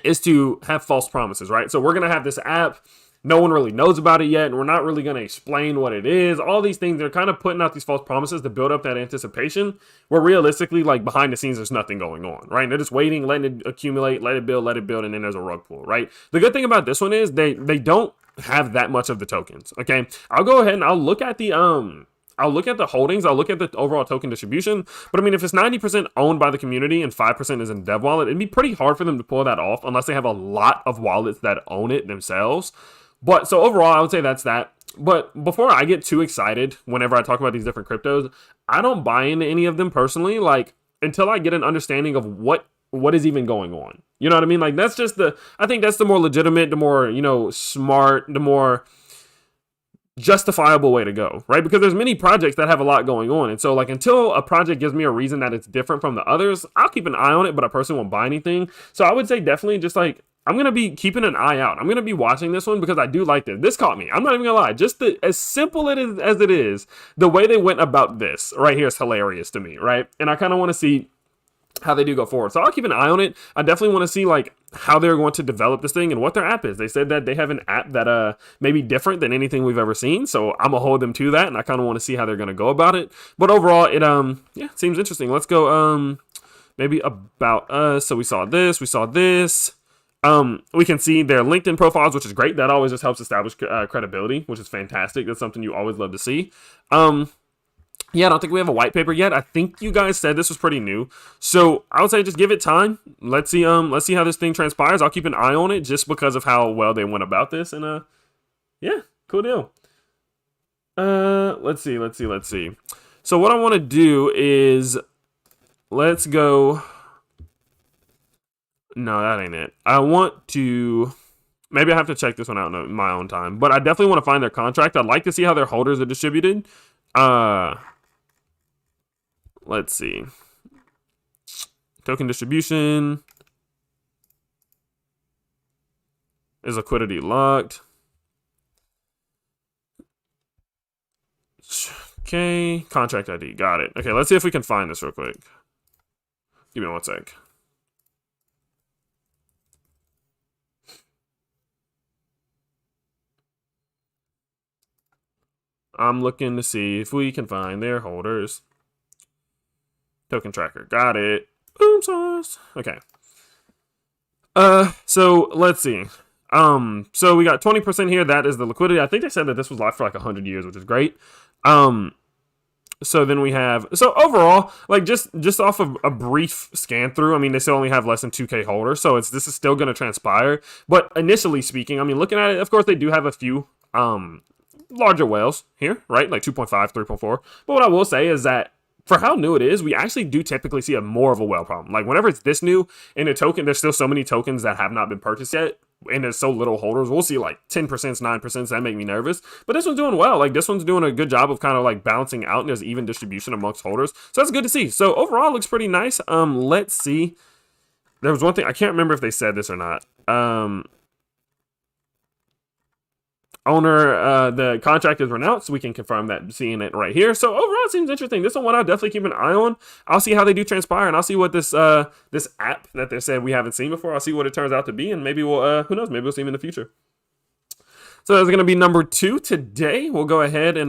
is to have false promises, right? So we're going to have this app. No one really knows about it yet, and we're not really going to explain what it is. All these things, they're kind of putting out these false promises to build up that anticipation, where realistically, like, behind the scenes, there's nothing going on, right? And they're just waiting, letting it accumulate, let it build, and then there's a rug pull, right? The good thing about this one is they don't have that much of the tokens, okay? I'll go ahead and I'll look at the holdings. I'll look at the overall token distribution. But I mean, if it's 90% owned by the community and 5% is in dev wallet, it'd be pretty hard for them to pull that off unless they have a lot of wallets that own it themselves. But so overall, I would say that's that. But before I get too excited, whenever I talk about these different cryptos, I don't buy into any of them personally, like, until I get an understanding of what is even going on. You know what I mean? Like, that's just I think that's the more legitimate, the more, smart, the more justifiable way to go, right? Because there's many projects that have a lot going on. And so, like, until a project gives me a reason that it's different from the others, I'll keep an eye on it, but I personally won't buy anything. So I would say definitely just, like, I'm going to be keeping an eye out. I'm going to be watching this one because I do like this. This caught me. I'm not even going to lie. Just as simple as it is, the way they went about this right here is hilarious to me, right? And I kind of want to see how they do go forward. So I'll keep an eye on it. I definitely want to see, like, how they're going to develop this thing and what their app is. They said that they have an app that may be different than anything we've ever seen. So I'm going to hold them to that, and I kind of want to see how they're going to go about it. But overall, it seems interesting. Let's go maybe about us. So we saw this. We can see their LinkedIn profiles, which is great. That always just helps establish credibility, which is fantastic. That's something you always love to see. Yeah, I don't think we have a white paper yet. I think you guys said this was pretty new. So I would say just give it time. Let's see how this thing transpires. I'll keep an eye on it just because of how well they went about this. And yeah, cool deal. Let's see. So what I want to do is let's go. No, that ain't it. I want to, maybe I have to check this one out in my own time, but I definitely want to find their contract. I'd like to see how their holders are distributed. Let's see. Token distribution. Is liquidity locked? Okay, contract ID, got it. Okay, let's see if we can find this real quick. Give me one sec. I'm looking to see if we can find their holders. Token tracker, got it. Boom sauce. Okay. So let's see. So we got 20% here. That is the liquidity. I think they said that this was live for like 100 years, which is great. So then we have, so overall, like just off of a brief scan through, I mean, they still only have less than 2K holders, so this is still going to transpire. But initially speaking, I mean, looking at it, of course, they do have a few larger whales here, right? Like 2.5, 3.4. But what I will say is that for how new it is, we actually do typically see more of a whale problem. Like whenever it's this new in a token, there's still so many tokens that have not been purchased yet, and there's so little holders. We'll see like 10%, 9%. That make me nervous. But this one's doing well. Like this one's doing a good job of kind of like balancing out, and there's even distribution amongst holders. So that's good to see. So overall, it looks pretty nice. Let's see. There was one thing, I can't remember if they said this or not. Owner, the contract is renounced. We can confirm that seeing it right here. So overall, it seems interesting. This one I'll definitely keep an eye on. I'll see how they do transpire, and I'll see what this this app that they said we haven't seen before, I'll see what it turns out to be, and maybe we'll who knows, maybe we'll see them in the future. So that's gonna be number 2 today. We'll go ahead and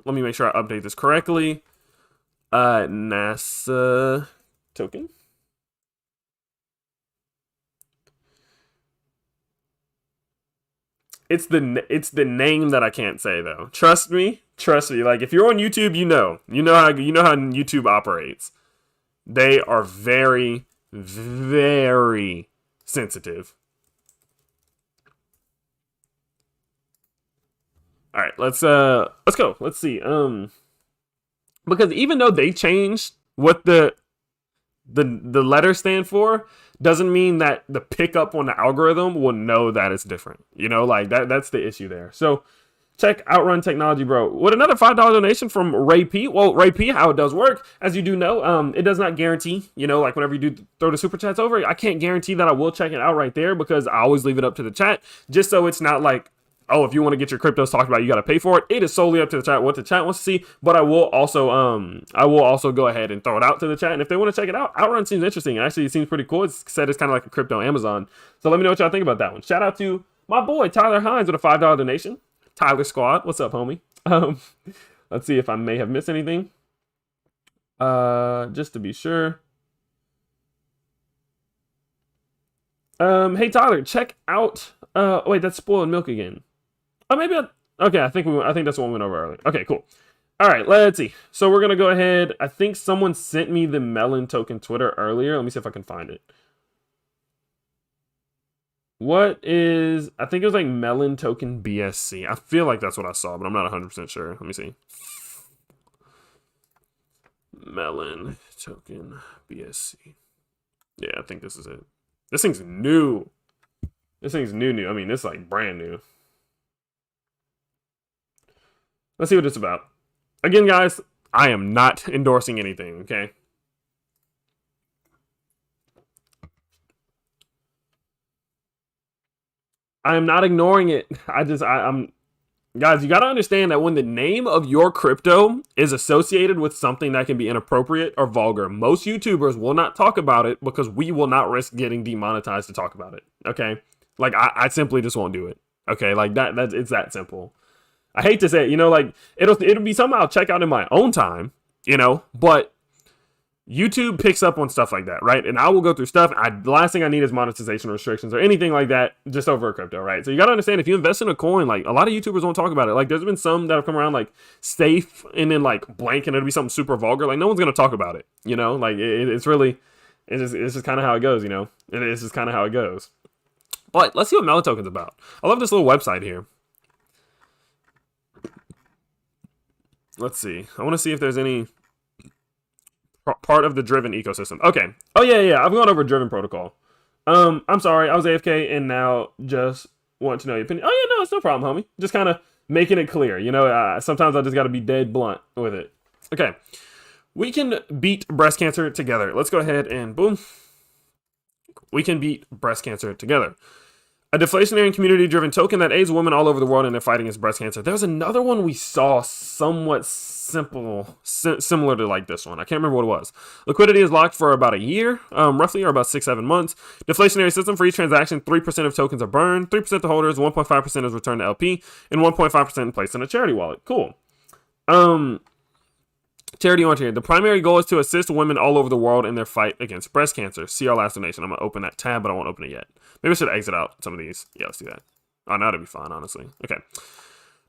let me make sure I update this correctly. NASA token. It's the name that I can't say though. Trust me. Like if you're on YouTube, you know how YouTube operates. They are very, very sensitive. All right, let's go. Let's see. Because even though they changed what the letters stand for, doesn't mean that the pickup on the algorithm will know that it's different. You know, like that's the issue there. So Check Outrun Technology, bro. With another $5 donation from Ray P. Well, Ray P, how it does work, as you do know, it does not guarantee, you know, like whenever you do throw the super chats over, I can't guarantee that I will check it out right there because I always leave it up to the chat, just so it's not like, oh, if you want to get your cryptos talked about, you got to pay for it. It is solely up to the chat what the chat wants to see, but I will also go ahead and throw it out to the chat. And if they want to check it out, Outrun seems interesting. Actually, it seems pretty cool. It's said it's kind of like a crypto Amazon. So let me know what y'all think about that one. Shout out to my boy Tyler Hines with a $5 donation. Tyler Squad, what's up, homie? Let's see if I may have missed anything. Just to be sure. Hey Tyler, check out. Wait, that's spoiled milk again. Oh, maybe. Okay, I think that's what we went over earlier. Okay, cool. All right, let's see. So we're gonna go ahead. I think someone sent me the Melon token Twitter earlier. Let me see if I can find it. What is, I think it was like Melon token BSC. I feel like that's what I saw, but I'm not 100% sure. Let me see. Melon token BSC. Yeah, I think this is it. This thing's new. This thing's new. I mean, it's like brand new. Let's see what it's about. Again, guys, I am not endorsing anything, okay? I am not ignoring it. I'm guys, you got to understand that when the name of your crypto is associated with something that can be inappropriate or vulgar, most YouTubers will not talk about it because we will not risk getting demonetized to talk about it. Okay. Like I simply just won't do it. Okay. Like it's that simple. I hate to say it, you know, like it'll be something I'll check out in my own time, you know, but YouTube picks up on stuff like that, right? And I will go through stuff. The last thing I need is monetization restrictions or anything like that just over a crypto, right? So you got to understand, if you invest in a coin, like a lot of YouTubers won't talk about it. Like there's been some that have come around like safe and then like blank and it'll be something super vulgar. Like no one's going to talk about it, you know? Like it's just kind of how it goes, you know? It's just kind of how it goes. But let's see what Melon Token's about. I love this little website here. Let's see. I want to see if there's any part of the Driven ecosystem. Okay. Oh yeah. I've gone over Driven protocol. I'm sorry. I was AFK and now just want to know your opinion. Oh yeah, no, it's no problem, homie. Just kind of making it clear. You know, sometimes I just got to be dead blunt with it. Okay. We can beat breast cancer together. Let's go ahead and boom. We can beat breast cancer together. A deflationary and community-driven token that aids women all over the world in their fight against breast cancer. There's another one we saw somewhat similar to like this one. I can't remember what it was. Liquidity is locked for about a year, roughly, or about 6-7 months. Deflationary system for each transaction, 3% of tokens are burned, 3% to holders, 1.5% is returned to LP, and 1.5% placed in a charity wallet. Cool. Charity on here. The primary goal is to assist women all over the world in their fight against breast cancer. See our last donation. I'm going to open that tab, but I won't open it yet. Maybe I should exit out some of these. Yeah, let's do that. Oh, now that'd be fine, honestly. Okay.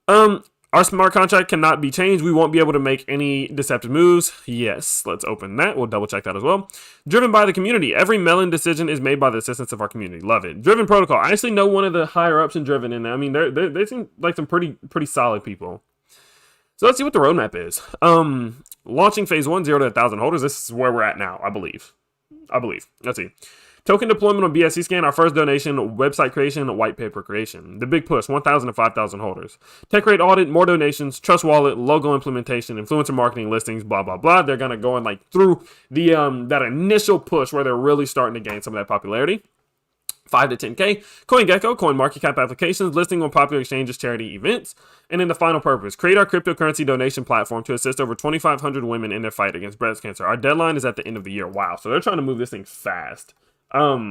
Our smart contract cannot be changed. We won't be able to make any deceptive moves. Yes, let's open that. We'll double check that as well. Driven by the community. Every Melon decision is made by the assistance of our community. Love it. Driven protocol. I actually know one of the higher ups in Driven, and I mean, they seem like some pretty solid people. So let's see what the roadmap is. Launching phase 1, 0 to 1,000 holders. This is where we're at now, I believe. Let's see. Token deployment on BSC scan. Our first donation, website creation, white paper creation. The big push, 1,000 to 5,000 holders. Tech rate audit, more donations, trust wallet, logo implementation, influencer marketing, listings, blah, blah, blah. They're going to go in like through the that initial push where they're really starting to gain some of that popularity. 5 to 10K, CoinGecko, CoinMarketCap applications, listing on popular exchanges, charity events, and then the final purpose, create our cryptocurrency donation platform to assist over 2,500 women in their fight against breast cancer. Our deadline is at the end of the year. Wow, so they're trying to move this thing fast. Let's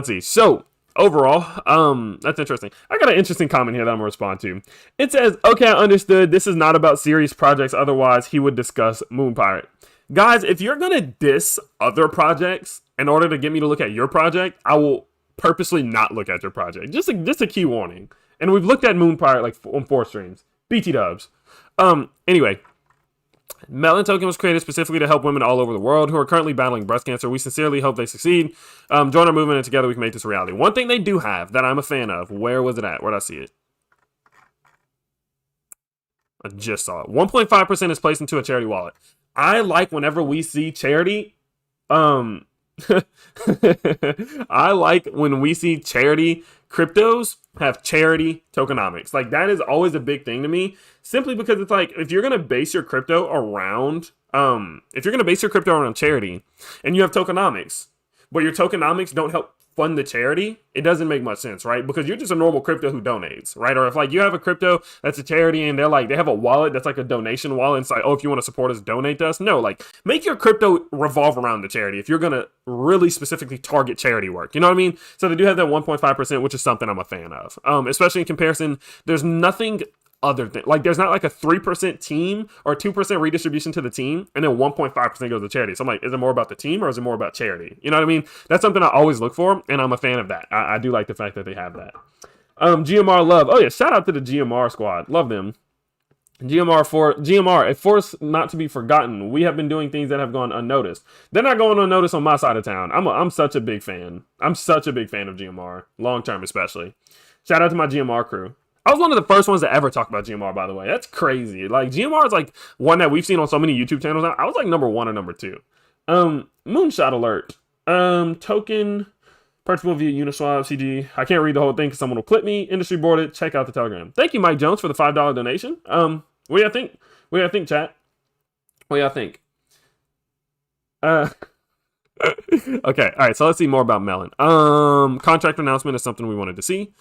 see. So overall, that's interesting. I got an interesting comment here that I'm gonna respond to. It says, okay, I understood. This is not about serious projects. Otherwise, he would discuss Moon Pirate. Guys, if you're going to diss other projects in order to get me to look at your project, I will purposely not look at your project. Just a key warning. And we've looked at Moon Pirate like on 4 streams. BT dubs. Anyway, Melon Token was created specifically to help women all over the world who are currently battling breast cancer. We sincerely hope they succeed. Join our movement and together we can make this a reality. One thing they do have that I'm a fan of. Where was it at? Where did I see it? I just saw it. 1.5% is placed into a charity wallet. I like whenever we see charity I like when we see charity cryptos have charity tokenomics. Like that is always a big thing to me, simply because it's like if you're gonna base your crypto around charity and you have tokenomics, but your tokenomics don't help fund the charity, it doesn't make much sense, right? Because you're just a normal crypto who donates, right? Or if like you have a crypto that's a charity and they have a wallet that's like a donation wallet, and it's like, oh, if you want to support us, donate to us. No, like make your crypto revolve around the charity if you're gonna really specifically target charity work. You know what I mean? So they do have that 1.5%, which is something I'm a fan of. Especially in comparison, there's nothing other than like there's not like a 3% team or 2% redistribution to the team and then 1.5% goes to charity. So I'm like, is it more about the team or is it more about charity? You know what I mean? That's something I always look for, and I'm a fan of that. I do like the fact that they have that. GMR love. Oh yeah, shout out to the GMR squad. Love them. GMR, a force not to be forgotten. We have been doing things that have gone unnoticed. They're not going unnoticed on my side of town. I'm such a big fan. I'm such a big fan of GMR, long term especially. Shout out to my GMR crew. I was one of the first ones to ever talk about GMR, by the way. That's crazy. Like, GMR is like one that we've seen on so many YouTube channels now. I was like number 1 or number 2. Moonshot alert. Token, purchasable via Uniswap, CG. I can't read the whole thing because someone will clip me. Industry boarded. Check out the Telegram. Thank you, Mike Jones, for the $5 donation. What do you think? What do you think, chat? What do you think? Okay, all right, so let's see more about Melon. Contract announcement is something we wanted to see.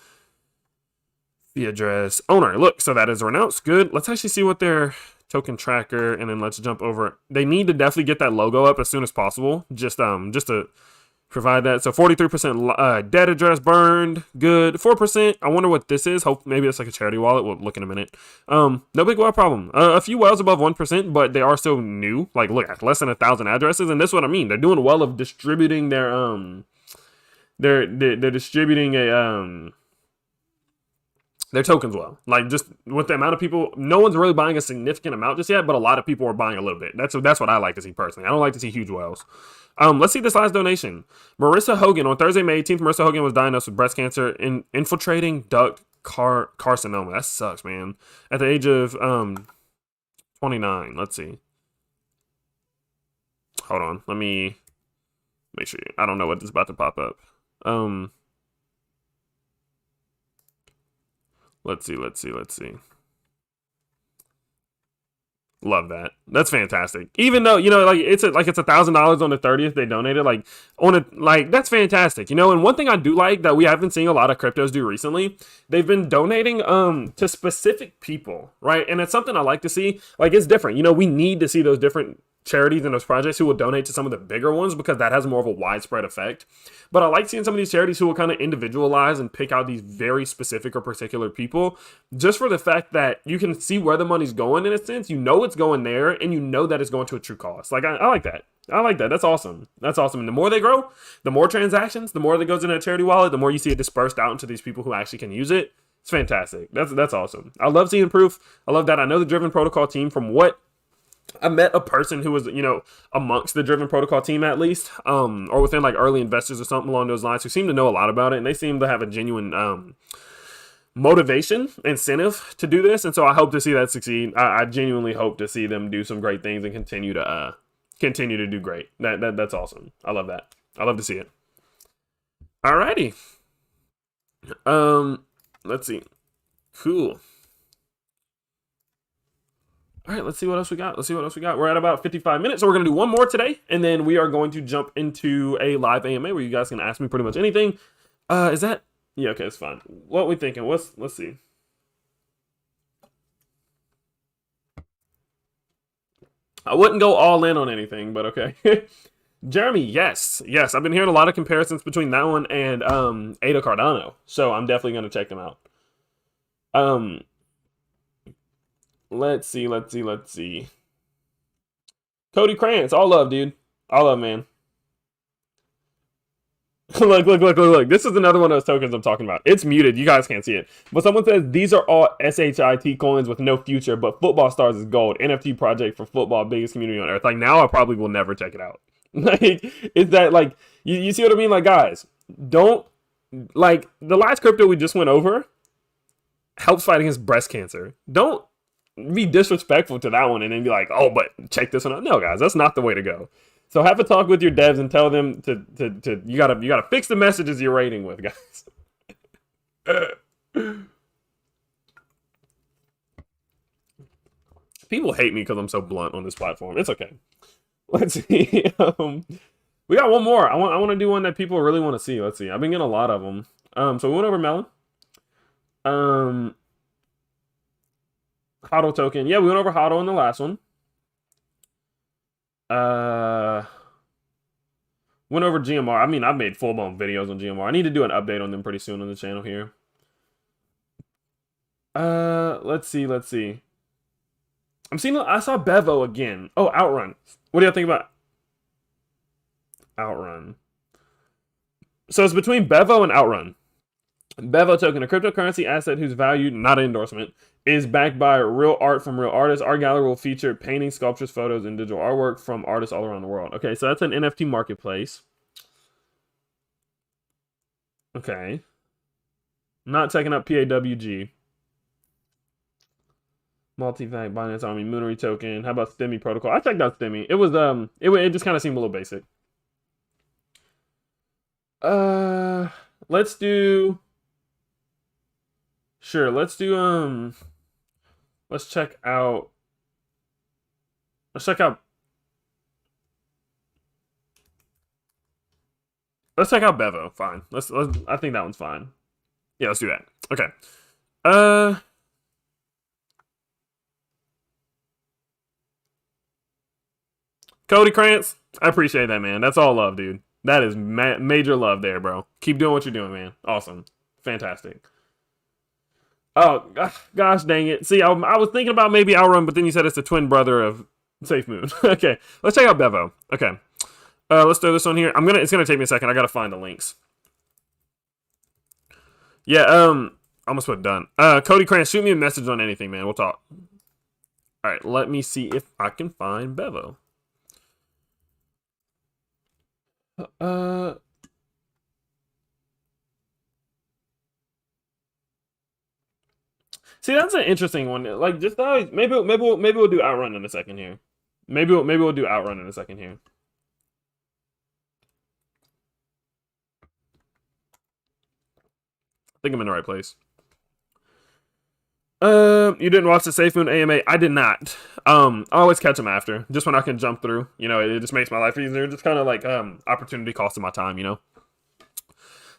The address owner. Look, so that is announced. Good. Let's actually see what their token tracker, and then let's jump over. They need to definitely get that logo up as soon as possible. Just to provide that. So 43% dead address burned. Good. 4%. I wonder what this is. Hope maybe it's like a charity wallet. We'll look in a minute. No big well problem. A few wells above 1%, but they are still new. Like look at less than 1,000 addresses, and this is what I mean. They're doing well of distributing their they're distributing their tokens well. Like just with the amount of people, no one's really buying a significant amount just yet, but a lot of people are buying a little bit. That's what I like to see personally. I don't like to see huge whales. Let's see this last donation. Marissa Hogan on Thursday, May 18th. Marissa Hogan was diagnosed with breast cancer in infiltrating duct carcinoma. That sucks, man. At the age of 29. Let's see. Hold on. Let me make sure. I don't know what is about to pop up. Let's see. Love that. That's fantastic. Even though, you know, like it's $1,000 on the 30th they donated, like on it, like that's fantastic. You know, and one thing I do like that we have been seeing a lot of cryptos do recently, they've been donating to specific people, right? And it's something I like to see. Like it's different. You know, we need to see those different charities and those projects who will donate to some of the bigger ones because that has more of a widespread effect. But I like seeing some of these charities who will kind of individualize and pick out these very specific or particular people just for the fact that you can see where the money's going in a sense. You know it's going there and you know that it's going to a true cause. Like I like that. I like that. That's awesome. That's awesome. And the more they grow, the more transactions, the more that goes in a charity wallet, the more you see it dispersed out into these people who actually can use it. It's fantastic. That's awesome. I love seeing proof. I love that. I know the Driven Protocol team from what I met a person who was, you know, amongst the Driven Protocol team at least, or within like early investors or something along those lines who seem to know a lot about it. And they seem to have a genuine motivation, incentive to do this. And so I hope to see that succeed. I genuinely hope to see them do some great things and continue to do great. That's awesome. I love that. I love to see it. Alrighty. Let's see. Cool. All right, let's see what else we got. We're at about 55 minutes, so we're going to do one more today, and then we are going to jump into a live AMA where you guys can ask me pretty much anything. Is that... Yeah, okay, it's fine. What we thinking? Let's see. I wouldn't go all in on anything, but okay. Jeremy, yes. I've been hearing a lot of comparisons between that one and Ada Cardano, so I'm definitely going to check them out. Let's see. Cody Krantz, all love, dude. All love, man. Look. This is another one of those tokens I'm talking about. It's muted. You guys can't see it. But someone says, these are all SHIT coins with no future, but Football Stars is gold. NFT project for football, biggest community on earth. Like, now I probably will never check it out. Like, is that, like, you see what I mean? Like, guys, don't, like, the last crypto we just went over helps fight against breast cancer. Don't be disrespectful to that one and then be like, oh, but check this one out. No, guys, that's not the way to go. So have a talk with your devs and tell them to you gotta fix the messages you're rating with, guys. People hate me because I'm so blunt on this platform. It's okay. Let's see. We got one more. I want to do one that people really want to see. Let's see. I've been getting a lot of them. So we went over Melon. HODL token. Yeah, we went over HODL in the last one. Went over GMR. I mean, I've made full-blown videos on GMR. I need to do an update on them pretty soon on the channel here. Let's see. I saw Bevo again. Oh, Outrun. What do y'all think about Outrun? So it's between Bevo and Outrun. Bevo token, a cryptocurrency asset whose value, not an endorsement, is backed by real art from real artists. Our gallery will feature paintings, sculptures, photos, and digital artwork from artists all around the world. Okay, so that's an NFT marketplace. Okay. Not taking up PAWG. Multi-vac, Binance Army, Moonery token. How about Stemmy protocol? I checked out Stemmy. It was it just kind of seemed a little basic. Let's do. Sure, let's do let's check out Bevo. Fine. Let's I think that one's fine. Yeah, let's do that. Okay. Cody Krantz, I appreciate that, man. That's all love, dude. That is major love there, bro. Keep doing what you're doing, man. Awesome. Fantastic. Oh, gosh dang it. See, I was thinking about maybe Outrun, but then you said it's the twin brother of Safemoon. Okay, let's check out Bevo. Okay. Let's throw this on here. It's gonna take me a second. I gotta find the links. Yeah, almost put done. Cody Krantz, shoot me a message on anything, man. We'll talk. Alright, let me see if I can find Bevo. See, that's an interesting one. Like, just always, maybe we'll do Outrun in a second here. Maybe we'll do Outrun in a second here. I think I'm in the right place. You didn't watch the Safemoon AMA? I did not. I always catch them after, just when I can jump through. You know, it just makes my life easier. Just kind of like opportunity cost of my time, you know.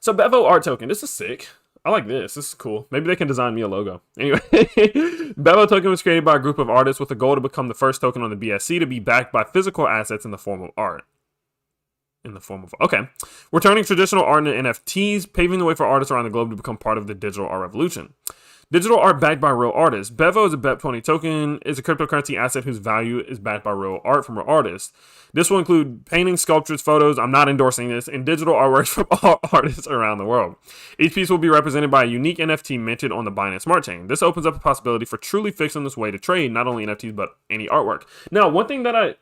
So Bevo art token. This is sick. I like this. This is cool. Maybe they can design me a logo. Anyway, Bevo token was created by a group of artists with a goal to become the first token on the BSC to be backed by physical assets in the form of art. Okay. We're turning traditional art into NFTs, paving the way for artists around the globe to become part of the digital art revolution. Digital art backed by real artists. Bevo is a BEP20 token, is a cryptocurrency asset whose value is backed by real art from real artists. This will include paintings, sculptures, photos, I'm not endorsing this, and digital artworks from all artists around the world. Each piece will be represented by a unique NFT minted on the Binance Smart Chain. This opens up a possibility for truly fixing this way to trade not only NFTs but any artwork. Now, one thing that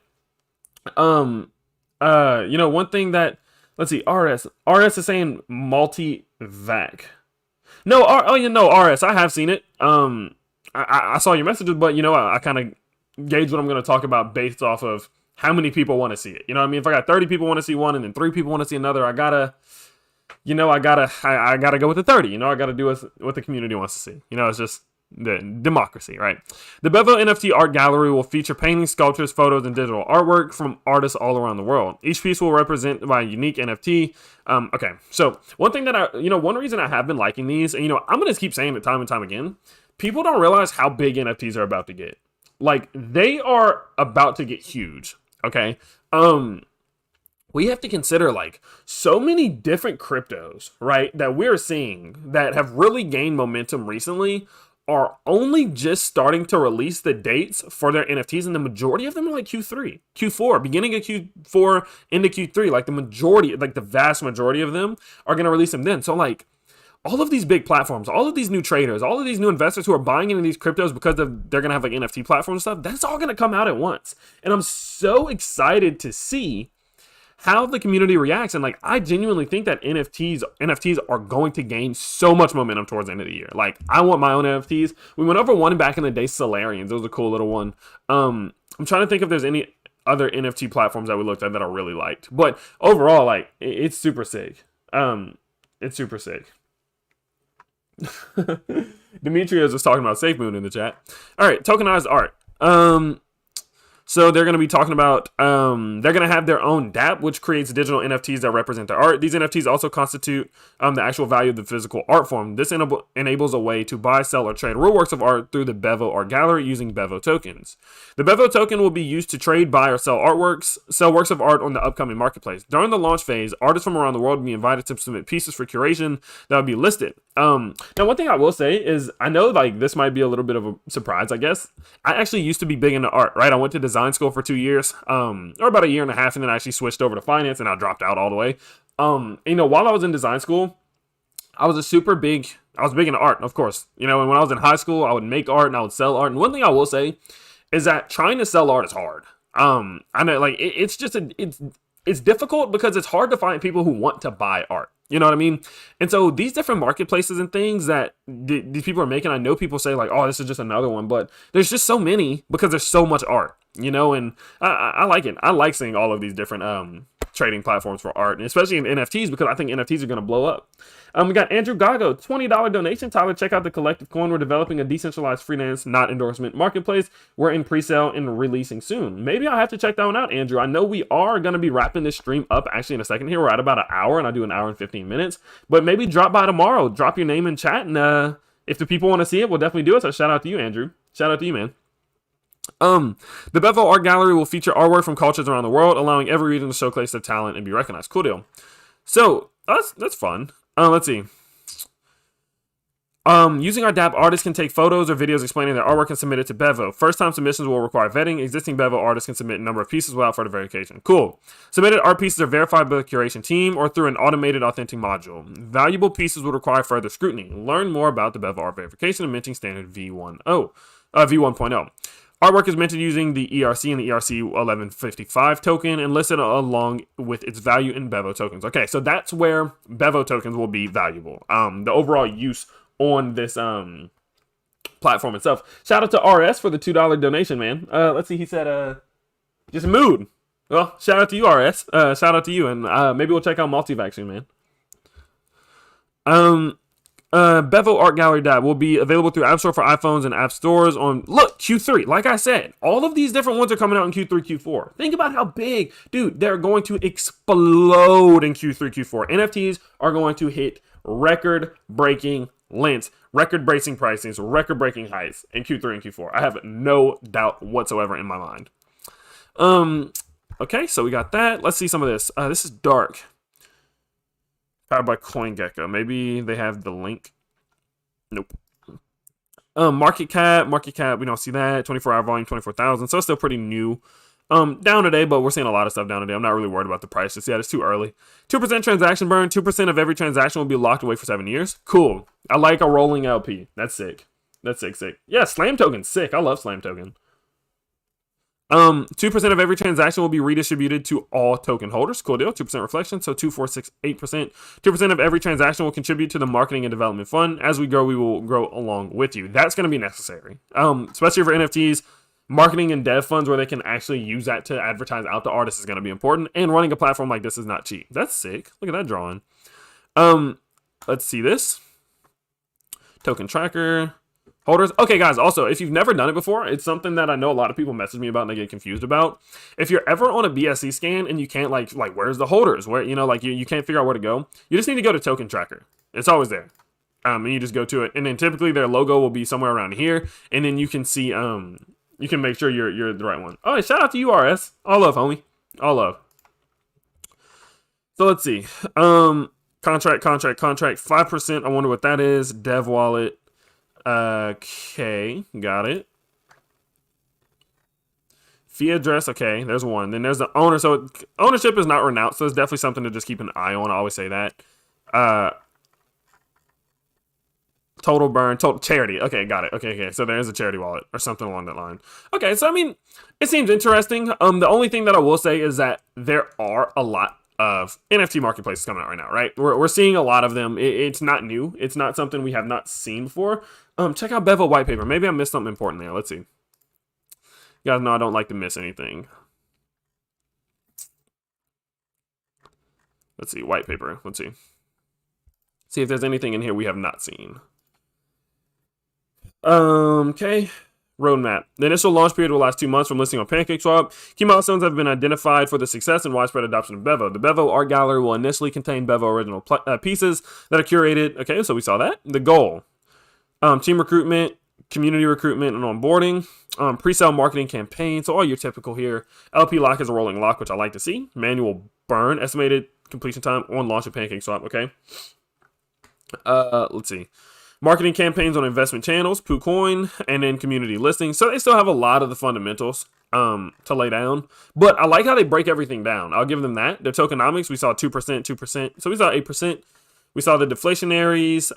let's see, RS is saying multi-vac. No, RS. I have seen it. I saw your messages, but you know, I kind of gauge what I'm going to talk about based off of how many people want to see it. You know what I mean? If I got 30 people want to see one and then 3 people want to see another, I gotta go with the 30. You know, I gotta do what the community wants to see. You know, it's just the democracy, right? The Bevo NFT art gallery will feature paintings, sculptures, photos, and digital artwork from artists all around the world. Each piece will represent by a unique NFT. Okay, so one thing that one reason I have been liking these, and I'm gonna keep saying it time and time again, people don't realize how big NFTs are about to get. Like, they are about to get huge. Okay, we have to consider like so many different cryptos, right, that we're seeing that have really gained momentum recently are only just starting to release the dates for their NFTs, and the majority of them are like Q3, Q4, beginning of Q4 into Q3. Like the vast majority of them are going to release them then. So like all of these big platforms, all of these new traders, all of these new investors who are buying into these cryptos because they're going to have like NFT platforms and stuff, that's all going to come out at once. And I'm so excited to see how the community reacts. And like, I genuinely think that NFTs are going to gain so much momentum towards the end of the year. Like, I want my own NFTs. We went over one back in the day, Solarians. It was a cool little one. I'm trying to think if there's any other NFT platforms that we looked at that I really liked. But overall, like, it's super sick. It's super sick. Demetrius was talking about Safemoon in the chat. All right, tokenized art. So they're going to be talking about, they're going to have their own dApp, which creates digital NFTs that represent their art. These NFTs also constitute the actual value of the physical art form. This enables a way to buy, sell, or trade real works of art through the Bevo Art Gallery using Bevo tokens. The Bevo token will be used to trade, buy, or sell works of art on the upcoming marketplace. During the launch phase, artists from around the world will be invited to submit pieces for curation that will be listed. Now, one thing I will say is, I know like this might be a little bit of a surprise, I guess. I actually used to be big into art, right? I went to design school for 2 years, or about a year and a half, and then I actually switched over to finance, and I dropped out all the way. You know, while I was in design school, I was big into art, of course. You know, and when I was in high school, I would make art and I would sell art. And one thing I will say is that trying to sell art is hard. I know, like, it's difficult because it's hard to find people who want to buy art. You know what I mean? And so these different marketplaces and things that these people are making, I know people say like, oh, this is just another one, but there's just so many because there's so much art, you know, and I like it. I like seeing all of these different trading platforms for art, and especially in NFTs, because I think NFTs are going to blow up. We got Andrew Gago, $20 donation. Tyler, check out the Collective Coin. We're developing a decentralized freelance, not endorsement marketplace. We're in pre-sale and releasing soon. Maybe I'll have to check that one out, Andrew. I know we are going to be wrapping this stream up actually in a second here. We're at about an hour, and I do an hour and 15 minutes. But maybe drop by tomorrow. Drop your name in chat, and if the people want to see it, we'll definitely do it. So shout out to you, Andrew. Shout out to you, man. The Bevo Art Gallery will feature artwork from cultures around the world, allowing every region to showcase their talent and be recognized. Cool deal. So that's fun. Let's see. Using our dApp, artists can take photos or videos explaining their artwork and submit it to Bevo. First-time submissions will require vetting. Existing Bevo artists can submit a number of pieces without further verification. Cool. Submitted art pieces are verified by the curation team or through an automated authentic module. Valuable pieces will require further scrutiny. Learn more about the Bevo art verification and minting standard V1.0. Artwork is minted using the ERC and the ERC 1155 token and listed along with its value in Bevo tokens. Okay, so that's where Bevo tokens will be valuable. The overall use on this platform itself. Shout out to RS for the $2 donation, man. Let's see, he said just mood. Well, shout out to you, RS. Shout out to you, and maybe we'll check out Multivac soon, man. Bevo Art Gallery dApp will be available through App Store for iPhones and App Stores on, look, Q3. Like I said, all of these different ones are coming out in Q3, Q4. Think about how big, dude, they're going to explode in Q3, Q4. NFTs are going to hit record-breaking lengths, record-breaking pricings, record-breaking heights in Q3 and Q4. I have no doubt whatsoever in my mind. Okay, so we got that. Let's see some of this. This is dark. Powered by CoinGecko. Maybe they have the link. Nope. Market cap, we don't see that. 24-hour volume, 24,000. So it's still pretty new. Down today, but we're seeing a lot of stuff down today. I'm not really worried about the price just yet. It's too early. 2% transaction burn. 2% of every transaction will be locked away for 7 years. Cool. I like a rolling LP. That's sick. That's sick. Yeah, Slam Token's sick. I love Slam Token. 2% of every transaction will be redistributed to all token holders. Cool deal. 2% reflection. So 2, 4, 6, 8%. 2% of every transaction will contribute to the marketing and development fund. As we grow, we will grow along with you. That's going to be necessary. Especially for NFTs, marketing and dev funds where they can actually use that to advertise out to artists is going to be important. And running a platform like this is not cheap. That's sick. Look at that drawing. Let's see this. Token tracker. Holders. Okay, guys, also, if you've never done it before, it's something that I know a lot of people message me about and they get confused about. If you're ever on a BSC scan and you can't, like where's the holders? Where, you know, like, you can't figure out where to go. You just need to go to Token Tracker. It's always there. And you just go to it. And then typically their logo will be somewhere around here. And then you can see, you can make sure you're the right one. Oh, shout out to you, RS. All love, homie. All love. So let's see. Contract. 5%. I wonder what that is. Dev wallet. Okay, got it. Fee address, okay, there's one. Then there's the owner. So ownership is not renounced, so it's definitely something to just keep an eye on. I always say that. Total burn, total charity. Okay, got it. Okay. So there's a charity wallet or something along that line. Okay, so I mean, it seems interesting. The only thing that I will say is that there are a lot of NFT marketplaces coming out right now, right? We're seeing a lot of them. It's not new. It's not something we have not seen before. Check out Bevo white paper. Maybe I missed something important there. Let's see. You guys know I don't like to miss anything. Let's see, white paper. Let's see. See if there's anything in here we have not seen. Okay. Roadmap. The initial launch period will last 2 months from listing on PancakeSwap. Key milestones have been identified for the success and widespread adoption of Bevo. The Bevo art gallery will initially contain Bevo original pieces that are curated. Okay, so we saw that. The goal. Team recruitment, community recruitment and onboarding, pre-sale marketing campaign. So all your typical here. LP lock is a rolling lock, which I like to see. Manual burn, estimated completion time on launch of PancakeSwap. Okay. Let's see. Marketing campaigns on investment channels, PooCoin, and then community listings. So they still have a lot of the fundamentals to lay down. But I like how they break everything down. I'll give them that. Their tokenomics, we saw 2%, 2%. So we saw 8%. We saw the deflationaries.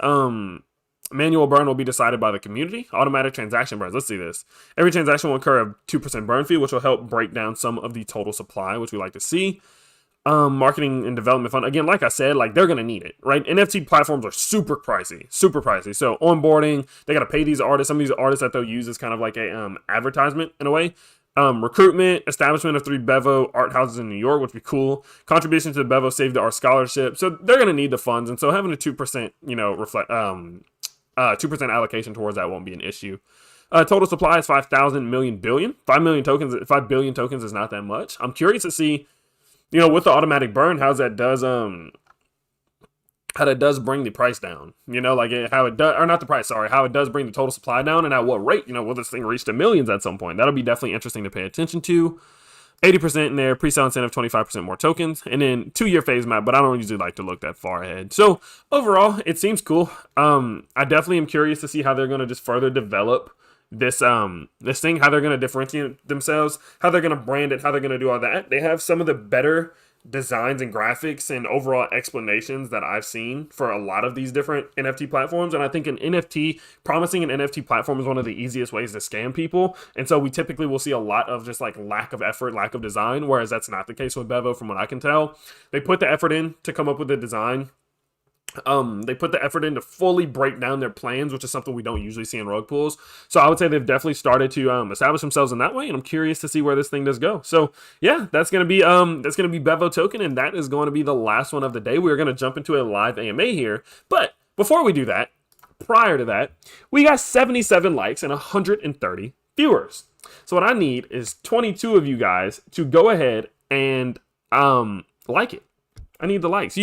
Manual burn will be decided by the community. Automatic transaction burns. Let's see this. Every transaction will incur a 2% burn fee, which will help break down some of the total supply, which we like to see. Marketing and development fund. Again, like I said, like they're going to need it, right? NFT platforms are super pricey. So onboarding, they got to pay these artists. Some of these artists that they'll use as kind of like a advertisement in a way. Recruitment, establishment of 3 Bevo art houses in New York, which would be cool. Contribution to the Bevo Save the Art Scholarship. So they're going to need the funds. And so having a 2%, 2% allocation towards that won't be an issue. Total supply is 5,000 million billion. 5 million tokens, 5 billion tokens is not that much. I'm curious to see, with the automatic burn, how that does bring the price down. How it does, or not the price, sorry, how it does bring the total supply down, and at what rate, will this thing reach the millions at some point? That'll be definitely interesting to pay attention to. 80% in there, pre-sale incentive, 25% more tokens, and then 2-year phase map, but I don't usually like to look that far ahead. So overall, it seems cool. I definitely am curious to see how they're going to just further develop this thing, how they're going to differentiate themselves, how they're going to brand it, how they're going to do all that. They have some of the better designs and graphics and overall explanations that I've seen for a lot of these different NFT platforms. And I think promising an NFT platform is one of the easiest ways to scam people. And so we typically will see a lot of just like lack of effort, lack of design, whereas that's not the case with Bevo from what I can tell. They put the effort in to come up with the design. They put the effort in to fully break down their plans, which is something we don't usually see in rug pulls. So I would say they've definitely started to establish themselves in that way, and I'm curious to see where this thing does go. So yeah, that's gonna be Bevo token, and that is going to be the last one of the day. We're gonna jump into a live AMA here, but before we do that, prior to that, we got 77 likes and 130 viewers. So what I need is 22 of you guys to go ahead and like it. I need the likes.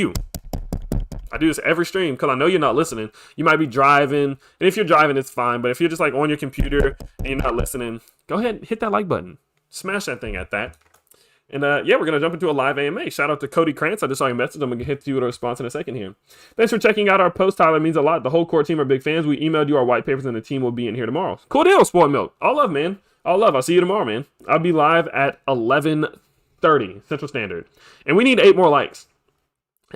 I do this every stream because I know you're not listening. You might be driving, and if you're driving, it's fine. But if you're just like on your computer and you're not listening, go ahead and hit that like button. Smash that thing at that. And yeah, we're going to jump into a live AMA. Shout out to Cody Krantz. I just saw your message. I'm going to hit you with a response in a second here. Thanks for checking out our post, Tyler. It means a lot. The whole core team are big fans. We emailed you our white papers, and the team will be in here tomorrow. Cool deal, Spoiled Milk. All love, man. All love. I'll see you tomorrow, man. I'll be live at 11:30 Central Standard. And we need 8 more likes.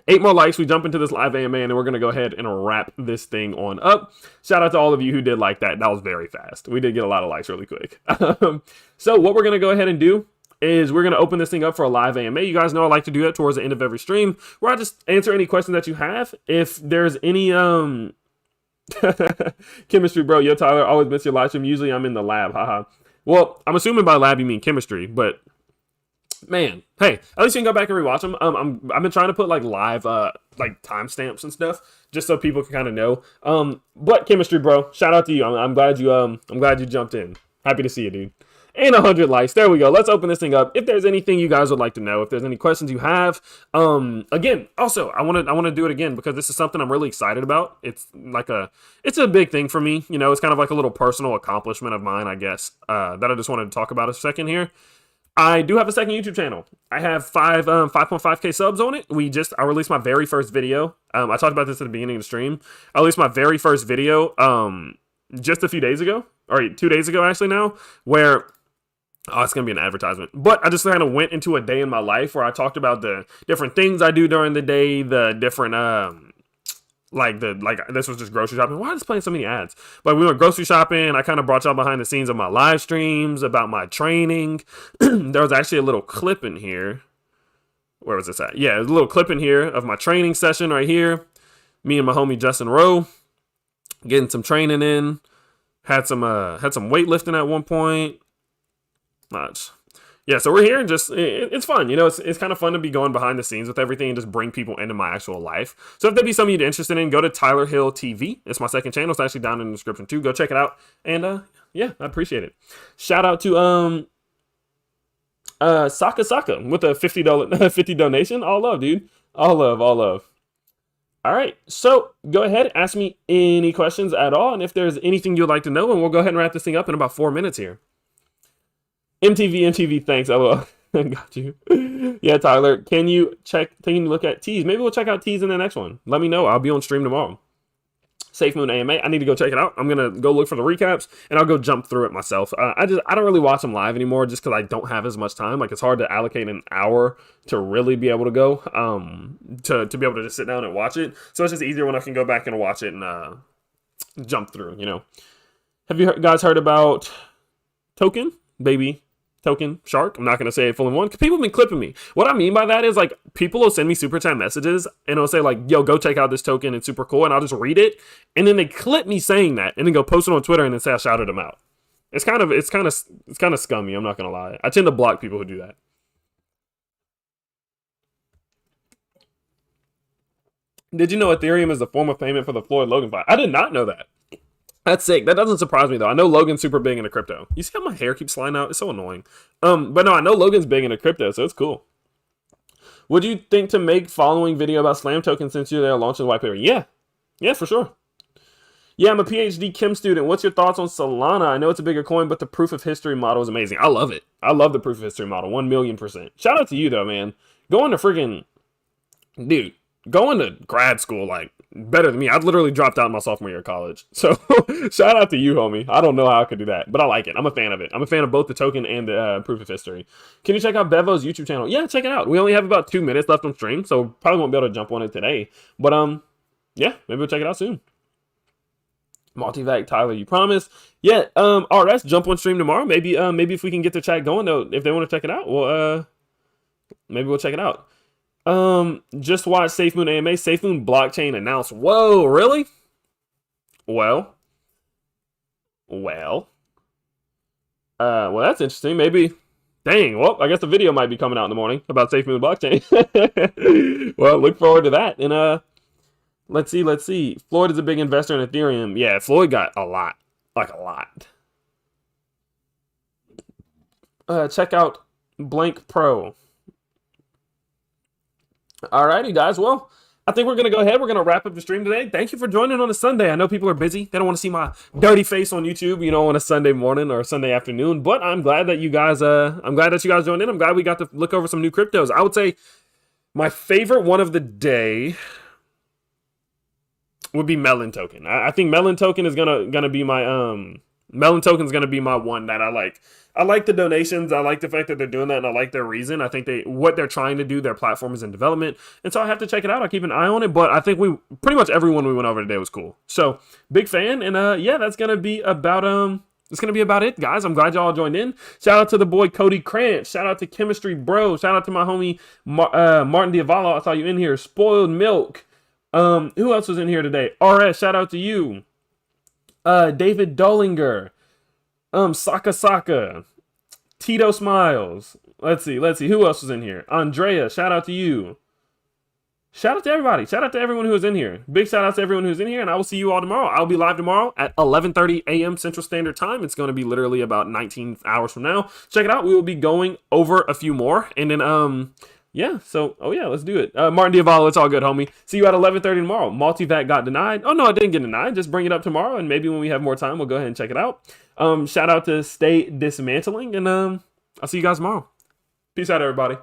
8 more likes, we jump into this live AMA, and then we're going to go ahead and wrap this thing on up. Shout out to all of you who did like that. That was very fast. We did get a lot of likes really quick. So what we're going to go ahead and do is we're going to open this thing up for a live AMA. You guys know I like to do that towards the end of every stream, where I just answer any questions that you have. If there's any chemistry, bro. Yo, Tyler, always miss your live stream. Usually I'm in the lab. Haha. Well, I'm assuming by lab you mean chemistry, but man, hey, at least you can go back and rewatch them. I've been trying to put like live like timestamps and stuff just so people can kind of know. But chemistry, bro, shout out to you. I'm glad you jumped in. Happy to see you, dude. And 100 likes. There we go. Let's open this thing up. If there's anything you guys would like to know, if there's any questions you have, again, also I want to do it again because this is something I'm really excited about. It's a big thing for me. It's kind of like a little personal accomplishment of mine, I guess, that I just wanted to talk about a second here. I do have a second YouTube channel. I have 5.5K subs on it. I released my very first video. I talked about this at the beginning of the stream. I released my very first video just a few days ago, or 2 days ago actually now, where it's going to be an advertisement. But I just kind of went into a day in my life where I talked about the different things I do during the day, the different this was just grocery shopping. Why is this playing so many ads? But we went grocery shopping. I kind of brought y'all behind the scenes of my live streams about my training. There was actually a little clip in here. Where was this at? Yeah, there's a little clip in here of my training session right here. Me and my homie Justin Rowe getting some training in. Had some weightlifting at one point. yeah, so we're here and just it's fun, you know. It's kind of fun to be going behind the scenes with everything and just bring people into my actual life. So if that be something you're interested in, go to Tyler Hill TV. It's my second channel. It's actually down in the description too. Go check it out. And yeah, I appreciate it. Shout out to Saka with a $50 50 donation. All love, dude. All love, all love. All right, so go ahead, ask me any questions at all, and if there's anything you'd like to know, and we'll go ahead and wrap this thing up in about 4 minutes here. MTV, thanks. LOL. Got you. Yeah, Tyler, can you look at teas? Maybe we'll check out teas in the next one. Let me know. I'll be on stream tomorrow. Safemoon AMA. I need to go check it out. I'm gonna go look for the recaps and I'll go jump through it myself. I don't really watch them live anymore just because I don't have as much time. Like it's hard to allocate an hour to really be able to go to be able to just sit down and watch it. So it's just easier when I can go back and watch it and jump through. You know. Have you guys heard about Token Baby? Token Shark. I'm not going to say it full in one because people have been clipping me. What I mean by that is like people will send me super chat messages and it'll say like, yo, go check out this token. It's super cool. And I'll just read it. And then they clip me saying that and then go post it on Twitter and then say I shouted them out. It's kind of scummy. I'm not going to lie. I tend to block people who do that. Did you know Ethereum is a form of payment for the Floyd Logan fight? I did not know that. That's sick. That doesn't surprise me though. I know Logan's super big into crypto. You see how my hair keeps sliding out? It's so annoying. But no, I know Logan's big into crypto, so it's cool. Would you think to make following video about Slam Token since you're there launching the white paper? Yeah, for sure. Yeah, I'm a PhD chem student. What's your thoughts on Solana? I know it's a bigger coin, but the proof of history model is amazing. I love it. I love the proof of history model. 1,000,000%. Shout out to you though, man. Going to freaking dude. Going to grad school, like, better than me. I literally dropped out in my sophomore year of college. So, shout out to you, homie. I don't know how I could do that, but I like it. I'm a fan of it. I'm a fan of both the token and the proof of history. Can you check out Bevo's YouTube channel? Yeah, check it out. We only have about 2 minutes left on stream, so probably won't be able to jump on it today. But, yeah, maybe we'll check it out soon. Multivac, Tyler, you promise? Yeah, RS, jump on stream tomorrow. Maybe if we can get the chat going, though, if they want to check it out, well, maybe we'll check it out. Just watch Safemoon AMA. Safemoon blockchain announced. Whoa, really? Well, that's interesting. Maybe. Dang. Well, I guess the video might be coming out in the morning about Safemoon blockchain. Well, look forward to that. And let's see. Floyd is a big investor in Ethereum. Yeah, Floyd got a lot, like a lot. Check out Blank Pro. Alrighty, guys. Well, I think we're going to go ahead. We're going to wrap up the stream today. Thank you for joining on a Sunday. I know people are busy. They don't want to see my dirty face on YouTube, you know, on a Sunday morning or a Sunday afternoon. But I'm glad that you guys, joined in. I'm glad we got to look over some new cryptos. I would say my favorite one of the day would be Melon Token. I think Melon Token is gonna be my Melon Token is gonna be my one that I like. I like the donations. I like the fact that they're doing that, and I like their reason. I think what they're trying to do, their platform is in development, and so I have to check it out. I keep an eye on it, but I think pretty much everyone we went over today was cool. So big fan, and yeah, that's gonna be about It's going to be about it, guys. I'm glad y'all joined in. Shout out to the boy Cody Krantz. Shout out to Chemistry Bro. Shout out to my homie Martin Diavalo. I saw you in here. Spoiled Milk. Who else was in here today? RS, shout out to you. David Dollinger. Saka. Tito Smiles. Let's see. Who else was in here? Andrea, shout out to you. Shout out to everybody. Shout out to everyone who is in here. Big shout out to everyone who's in here, and I will see you all tomorrow. I'll be live tomorrow at 11:30 a.m. Central Standard Time. It's going to be literally about 19 hours from now. Check it out. We will be going over a few more, and then yeah. So let's do it. Martin Diavalo, it's all good, homie. See you at 11:30 tomorrow. Multivac got denied. Oh no, I didn't get denied. Just bring it up tomorrow, and maybe when we have more time, we'll go ahead and check it out. Shout out to Stay Dismantling, and I'll see you guys tomorrow. Peace out, everybody.